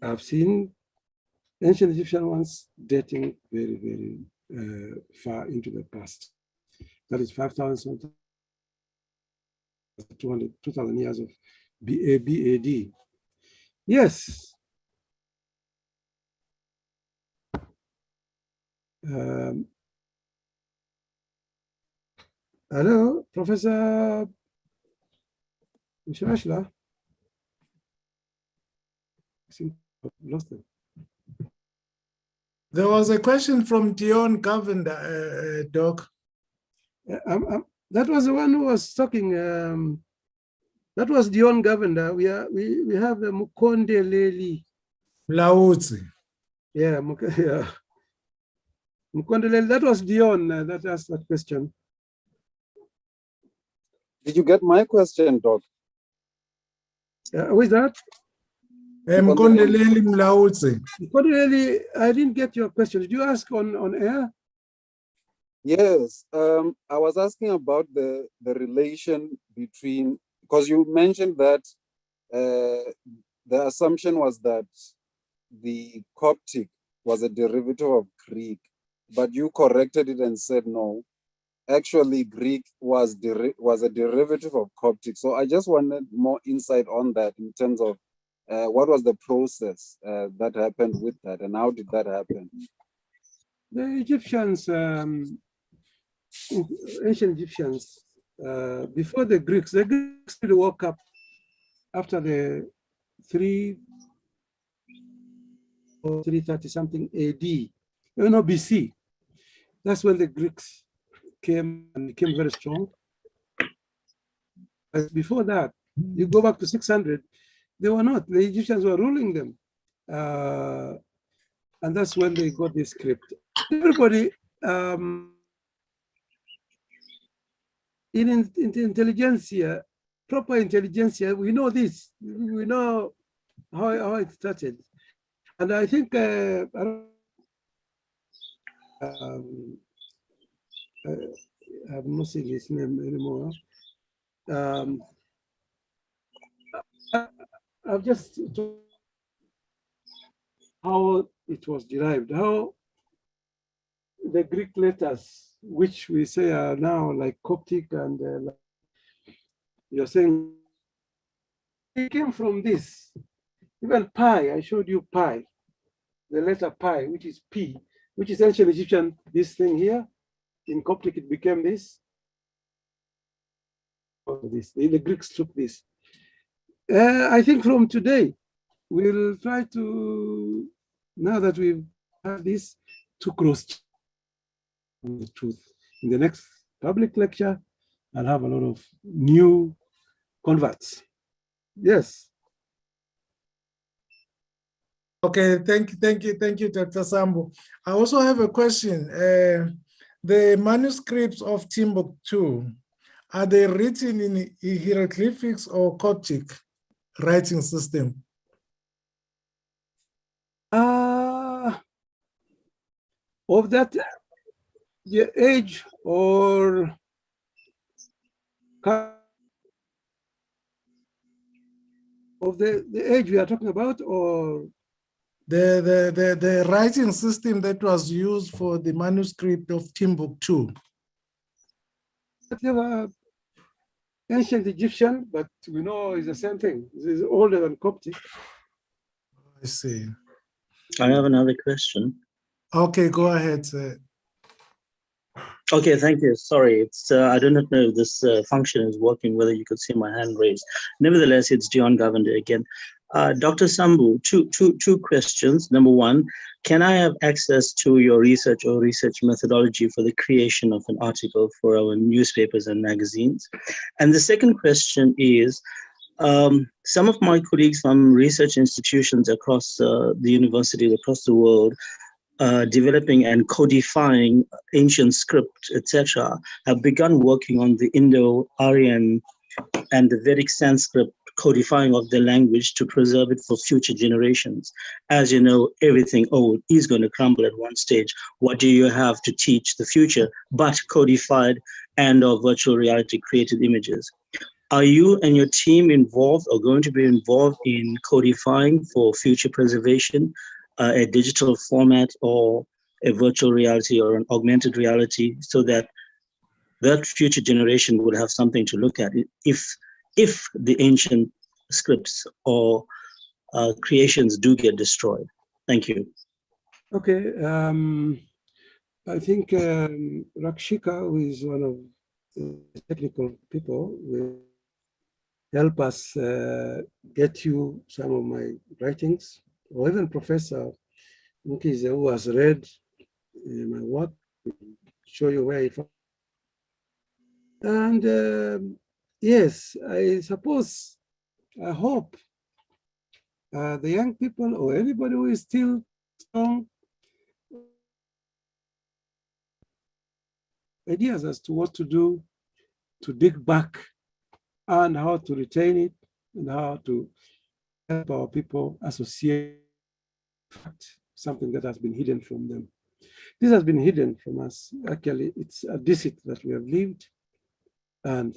I've seen ancient Egyptian ones dating very, very far into the past. That is 5,000, 2,000 years of BAD. Yes. Hello, Professor Mishashla. I think I've lost it. There was a question from Dion Govender, Doc. That was the one who was talking. That was Dion Govender. We have the Mukonde Leli. Mlaudzi. Yeah, yeah. Mukonde Leli. That was Dion that asked that question. Did you get my question, Doc? Who is that? Mkondeleli Mlaudzi. Mkondeleli, I didn't get your question. Did you ask on air? Yes, I was asking about the relation between, because you mentioned that the assumption was that the Coptic was a derivative of Greek, but you corrected it and said no. Actually, Greek was a derivative of Coptic. So I just wanted more insight on that in terms of what was the process that happened with that, and how did that happen? The Egyptians, ancient Egyptians, before the Greeks really woke up after the 330 something AD, BC. That's when the Greeks came and became very strong. But before that, you go back to 600, they were not. The Egyptians were ruling them. And that's when they got this script. Everybody, in intelligentsia, proper intelligentsia, we know this. We know how it started. And I think I'm not saying his name anymore. I've just told how it was derived, how the Greek letters, which we say are now like Coptic, and you're saying it came from this. Even pi, I showed you pi, the letter pi, which is P, which is ancient Egyptian, this thing here. In Coptic, it became this. The Greeks took this. I think from today, we'll try to, now that we've had this, to cross-check the truth. In the next public lecture, I'll have a lot of new converts. Yes. Okay, thank you, Dr. Sambu. I also have a question. The manuscripts of Timbuktu, are they written in hieroglyphics or Coptic writing system? Of that, the age or of the age we are talking about, or the writing system that was used for the manuscript of Timbuktu? Ancient Egyptian, but we know it's the same thing. It's older than Coptic. I see. I have another question. Okay, go ahead, sir. Okay, thank you. Sorry, it's I do not know if this function is working, whether you could see my hand raised. Nevertheless, it's Dion Govender again. Dr. Sambu, two questions. Number one, can I have access to your research or research methodology for the creation of an article for our newspapers and magazines? And the second question is, some of my colleagues from research institutions across the universities across the world, developing and codifying ancient script, etc., have begun working on the Indo-Aryan and the Vedic Sanskrit codifying of the language to preserve it for future generations. As you know, everything old is going to crumble at one stage. What do you have to teach the future but codified and or virtual reality created images? Are you and your team involved or going to be involved in codifying for future preservation, a digital format or a virtual reality or an augmented reality, so that that future generation would have something to look at if the ancient scripts or creations do get destroyed? Thank you. Okay, I think Rakshika, who is one of the technical people, will help us get you some of my writings, or even Professor Mukize, who has read my work, show you where he found. And yes, I suppose, I hope the young people or anybody who is still strong ideas as to what to do to dig back and how to retain it and how to help our people associate something that has been hidden from them. This has been hidden from us. Actually, it's a deceit that we have lived. And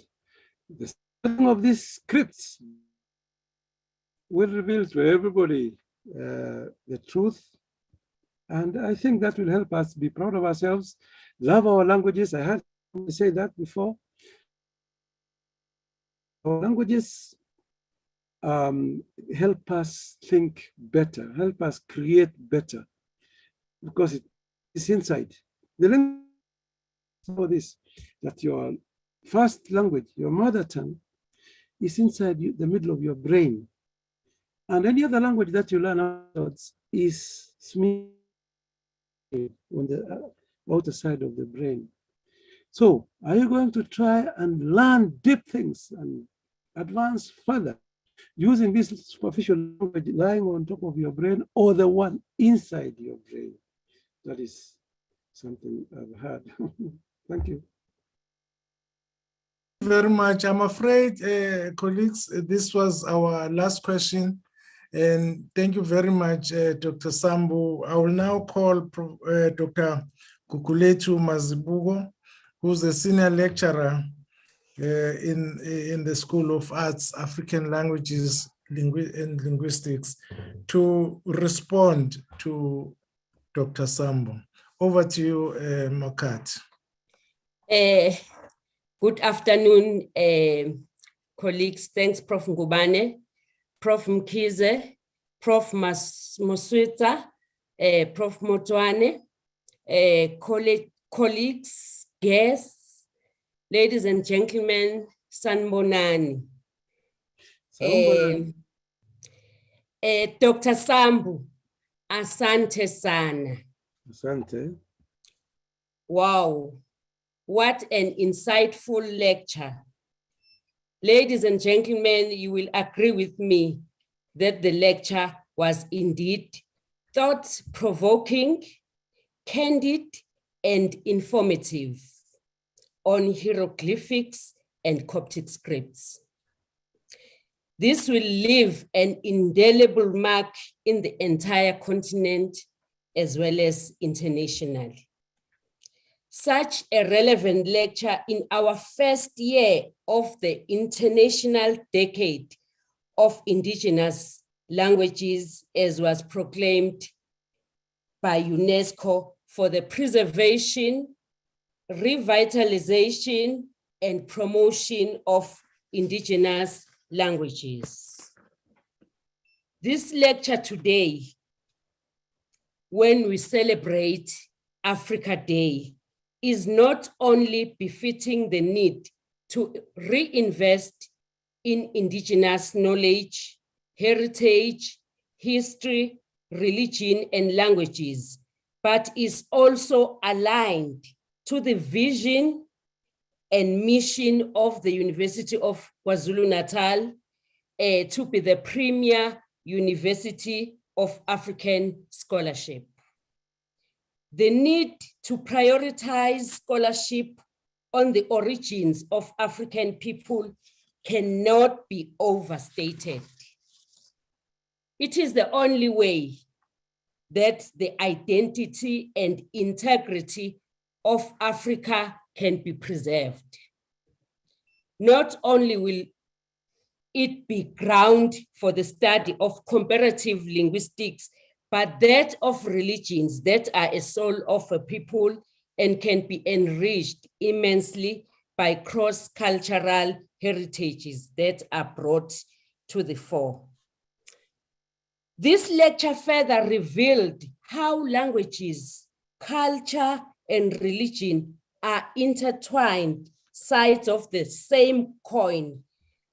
the studying of these scripts will reveal to everybody the truth. And I think that will help us be proud of ourselves, love our languages. I had to say that before. Our languages help us think better, help us create better, because it's inside. The language for this, that your first language, your mother tongue, is inside you, the middle of your brain. And any other language that you learn afterwards is smeared on the outer side of the brain. So are you going to try and learn deep things and advance further using this superficial language lying on top of your brain, or the one inside your brain? That is something I've heard. Thank you. Very much. I'm afraid, colleagues, this was our last question. And thank you very much, Dr. Sambu. I will now call Dr. Kukuletu Mazibugo, who's a senior lecturer in the School of Arts, African Languages and Linguistics, to respond to Dr. Sambu. Over to you, Makat. Good afternoon, colleagues. Thanks, Prof. Ngubane, Prof. Mkize, Prof. Moswita, Prof. Motwane, colleagues, guests, ladies and gentlemen, Sanbonani. Dr. Sambu, asante sana. Asante. Wow, what an insightful lecture. Ladies and gentlemen, you will agree with me that the lecture was indeed thought-provoking, candid, and informative on hieroglyphics and Coptic scripts. This will leave an indelible mark in the entire continent as well as internationally. Such a relevant lecture in our first year of the International Decade of Indigenous Languages, as was proclaimed by UNESCO for the preservation, revitalization, and promotion of indigenous languages. This lecture today, when we celebrate Africa Day, is not only befitting the need to reinvest in indigenous knowledge, heritage, history, religion, and languages, but is also aligned to the vision and mission of the University of KwaZulu-Natal to be the premier university of African scholarship. The need to prioritize scholarship on the origins of African people cannot be overstated. It is the only way that the identity and integrity of Africa can be preserved. Not only will it be ground for the study of comparative linguistics, but that of religions that are a soul of a people and can be enriched immensely by cross-cultural heritages that are brought to the fore. This lecture further revealed how languages, culture, and religion are intertwined sides of the same coin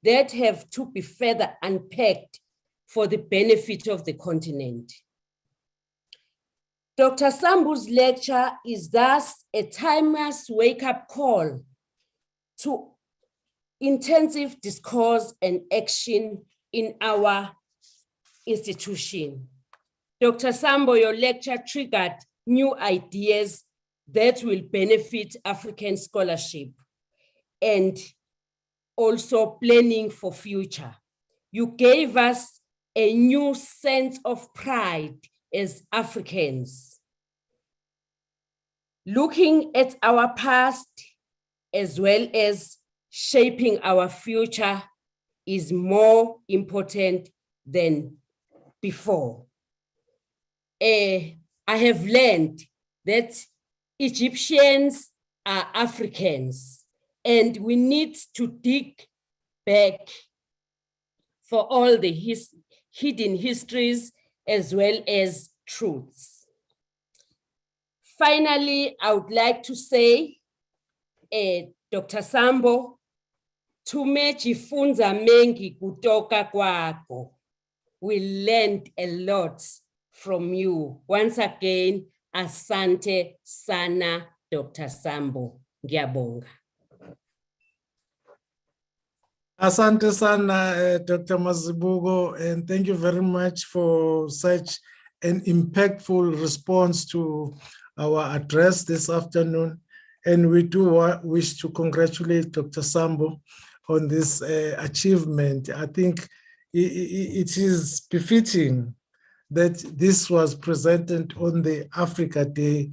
that have to be further unpacked for the benefit of the continent. Dr. Sambu's lecture is thus a timeless wake-up call to intensive discourse and action in our institution. Dr. Sambu, your lecture triggered new ideas that will benefit African scholarship and also planning for future. You gave us a new sense of pride as Africans. Looking at our past as well as shaping our future is more important than before. I have learned that Egyptians are Africans, and we need to dig back for all the hidden histories as well as truths. Finally, I would like to say, Dr. Sambu, tumejifunza mengi kutoka kwako. We learned a lot from you. Once again, asante sana, Dr. Sambu. Ngiyabonga. Asante sana, Dr. Mazibuko, and thank you very much for such an impactful response to our address this afternoon. And we do wish to congratulate Dr. Sambu on this achievement. I think it is befitting that this was presented on the Africa Day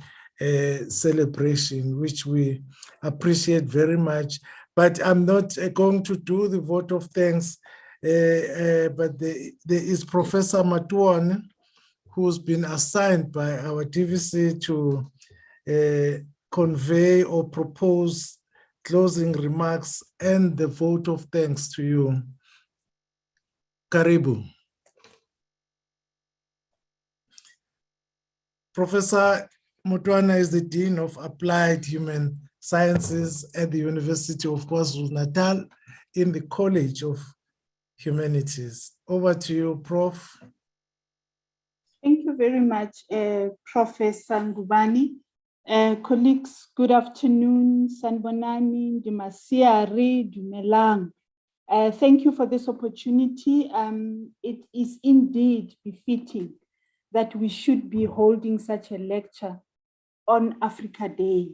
celebration, which we appreciate very much. But I'm not going to do the vote of thanks, but there is Professor Matuan, who's been assigned by our DVC to convey or propose closing remarks and the vote of thanks to you. Karibu. Professor Mutwana is the Dean of Applied Human Sciences at the University of KwaZulu-Natal in the College of Humanities. Over to you, Prof. Thank you very much, Professor Ngubani. Colleagues, good afternoon. Sanbonani, Dumasiari, Dumelang. Thank you for this opportunity. It is indeed befitting that we should be holding such a lecture on Africa Day.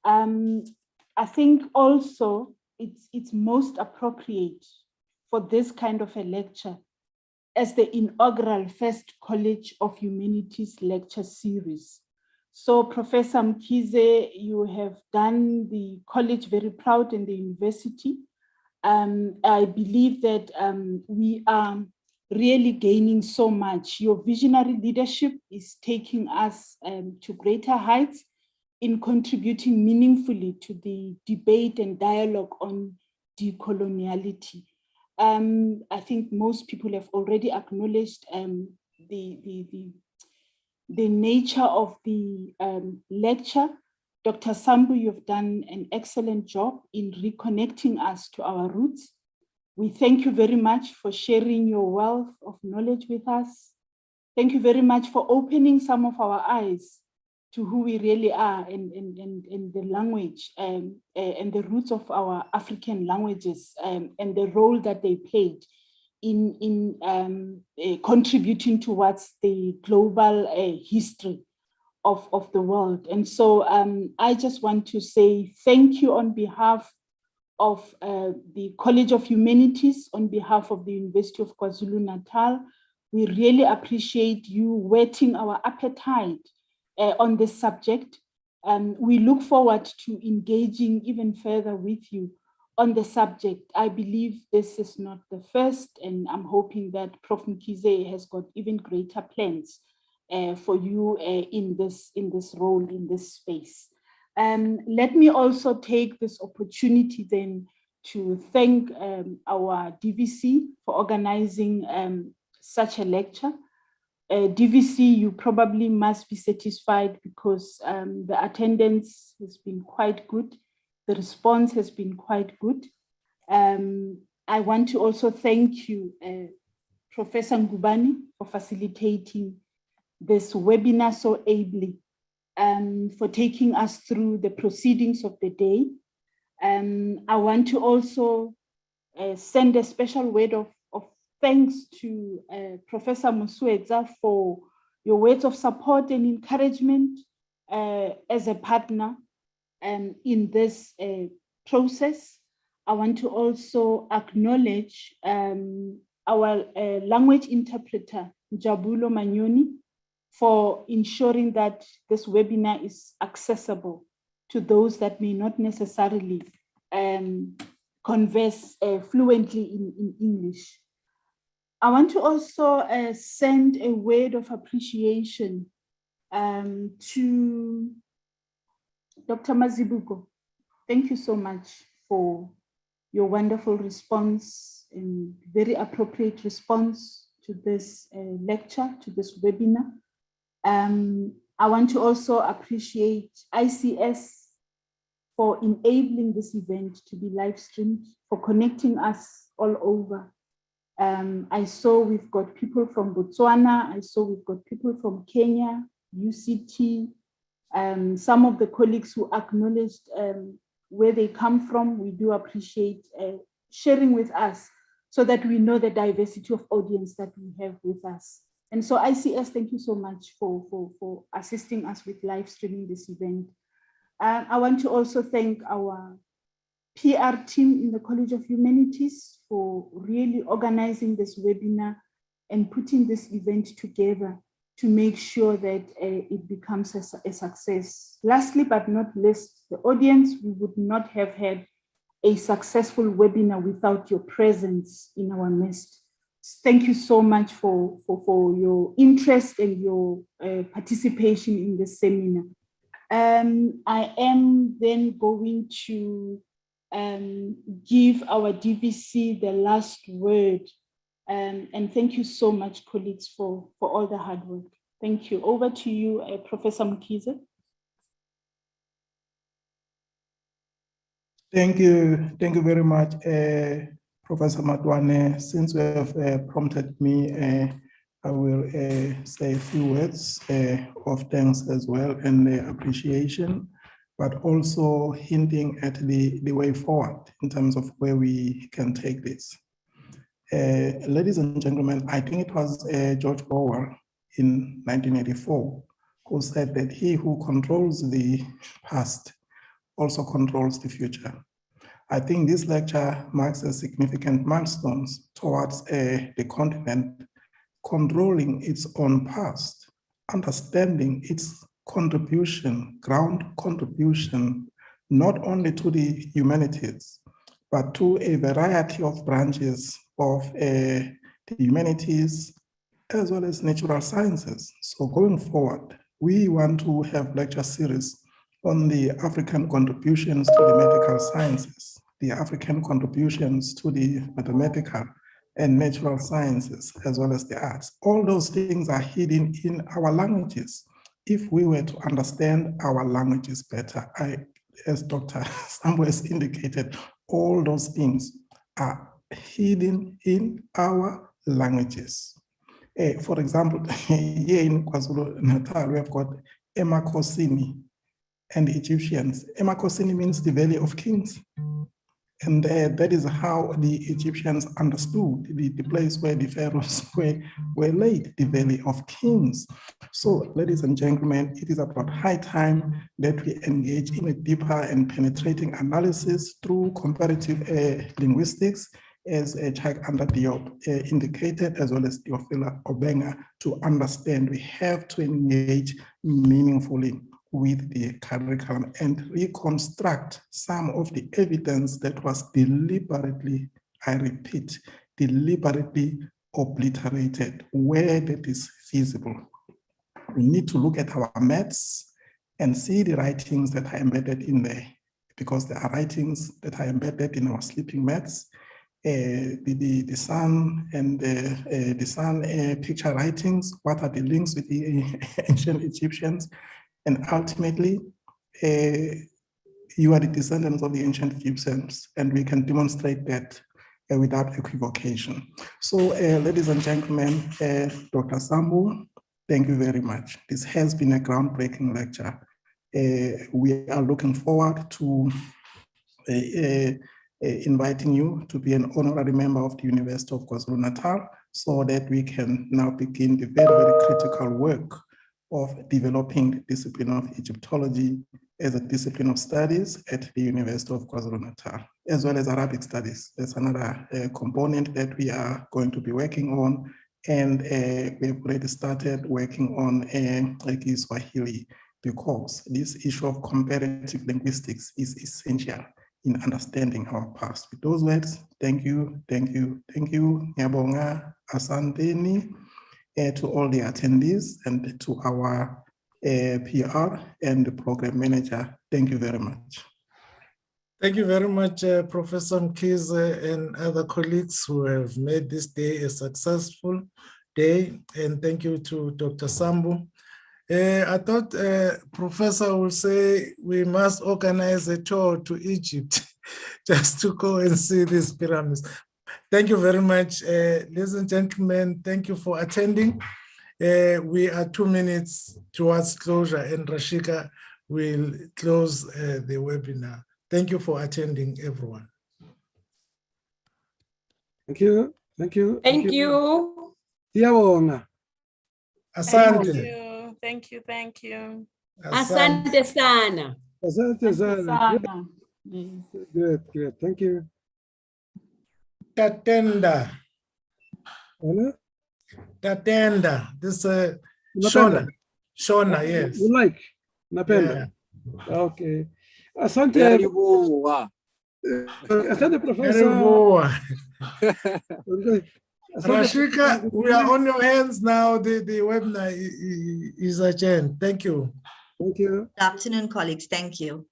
I think also it's most appropriate for this kind of a lecture as the inaugural first College of Humanities lecture series. So Professor Mkhize, you have done the college very proud and the university. I believe that we are really gaining so much. Your visionary leadership is taking us to greater heights in contributing meaningfully to the debate and dialogue on decoloniality. I think most people have already acknowledged the nature of the lecture. Dr. Sambu, you've done an excellent job in reconnecting us to our roots. We thank you very much for sharing your wealth of knowledge with us. Thank you very much for opening some of our eyes to who we really are and the language and the roots of our African languages and the role that they played in contributing towards the global history of the world. And so I just want to say thank you on behalf of the College of Humanities, on behalf of the University of KwaZulu-Natal. We really appreciate you whetting our appetite on this subject. We look forward to engaging even further with you on the subject. I believe this is not the first, and I'm hoping that Prof. Mkhize has got even greater plans for you in this role, in this space. Let me also take this opportunity then to thank our DVC for organizing such a lecture. DVC, you probably must be satisfied because the attendance has been quite good. The response has been quite good. I want to also thank you, Professor Ngubane, for facilitating this webinar so ably, for taking us through the proceedings of the day. I want to also send a special word of thanks to Professor Musweza for your words of support and encouragement as a partner in this process. I want to also acknowledge our language interpreter, Jabulo Manyoni, for ensuring that this webinar is accessible to those that may not necessarily converse fluently in English. I want to also send a word of appreciation to Dr. Mazibuko. Thank you so much for your wonderful response and very appropriate response to this lecture, to this webinar. I want to also appreciate ICS for enabling this event to be live streamed, for connecting us all over. I saw we've got people from Botswana. I saw we've got people from Kenya, UCT, some of the colleagues who acknowledged where they come from. We do appreciate sharing with us so that we know the diversity of audience that we have with us. And so ICS, thank you so much for assisting us with live streaming this event. I want to also thank our PR team in the College of Humanities for really organizing this webinar and putting this event together to make sure that it becomes a success. Lastly, but not least, the audience, we would not have had a successful webinar without your presence in our midst. Thank you so much for your interest and your participation in this seminar. I am then going to give our DVC the last word. And thank you so much, colleagues, for all the hard work. Thank you. Over to you, Professor Mkhize. Thank you very much, Professor Matwane. Since you have prompted me, I will say a few words of thanks as well and appreciation, but also hinting at the way forward in terms of where we can take this. Ladies and gentlemen, I think it was George Orwell in 1984 who said that he who controls the past also controls the future. I think this lecture marks a significant milestone towards the continent controlling its own past, understanding its contribution, ground contribution, not only to the humanities, but to a variety of branches of the humanities as well as natural sciences. So going forward, we want to have lecture series on the African contributions to the medical sciences, the African contributions to the mathematical and natural sciences, as well as the arts. All those things are hidden in our languages. If we were to understand our languages better, as Dr. Sambu has indicated, all those things are hidden in our languages. For example, here in KwaZulu-Natal, we have got Emakosini and Egyptians. Emakosini means the Valley of Kings. And that is how the Egyptians understood the place where the pharaohs were laid, the Valley of Kings. So, ladies and gentlemen, it is about high time that we engage in a deeper and penetrating analysis through comparative linguistics, as Chak-Anta Diop indicated, as well as Theophila Obenga, to understand we have to engage meaningfully with the curriculum and reconstruct some of the evidence that was deliberately, I repeat, deliberately obliterated where that is feasible. We need to look at our maths and see the writings that are embedded in there, because there are writings that are embedded in our sleeping maths, the sun and the sun picture writings, what are the links with the ancient Egyptians, and ultimately, you are the descendants of the ancient Egyptians, and we can demonstrate that without equivocation. So, ladies and gentlemen, Dr. Sambu, thank you very much. This has been a groundbreaking lecture. We are looking forward to inviting you to be an honorary member of the University of KwaZulu-Natal, so that we can now begin the very, very critical work of developing the discipline of Egyptology as a discipline of studies at the University of KwaZulu-Natal, as well as Arabic studies. That's another component that we are going to be working on, and we've already started working on Swahili, because this issue of comparative linguistics is essential in understanding our past. With those words, thank you, thank you, thank you, Nyabonga, Asanteni, to all the attendees and to our PR and the program manager. Thank you very much. Thank you very much, Professor Mkhize and other colleagues who have made this day a successful day. And thank you to Dr. Sambu. I thought Professor will say we must organize a tour to Egypt just to go and see these pyramids. Thank you very much, ladies and gentlemen. Thank you for attending. We are 2 minutes towards closure, and Rashika will close the webinar. Thank you for attending, everyone. Thank you. Thank you. Thank you. Asante. Thank you. Thank you. Asante sana. Asante sana. Good, good. Thank you. Tatenda. Anna? Tatenda. This is Shona. Shona, yes. You like? Napenda. Yeah. Okay. Asante. Very boa. Asante, Professor. Very boa. Asante, Rashika, we are on your hands now. The webinar is adjourned. Thank you. Thank you. Good afternoon, colleagues. Thank you.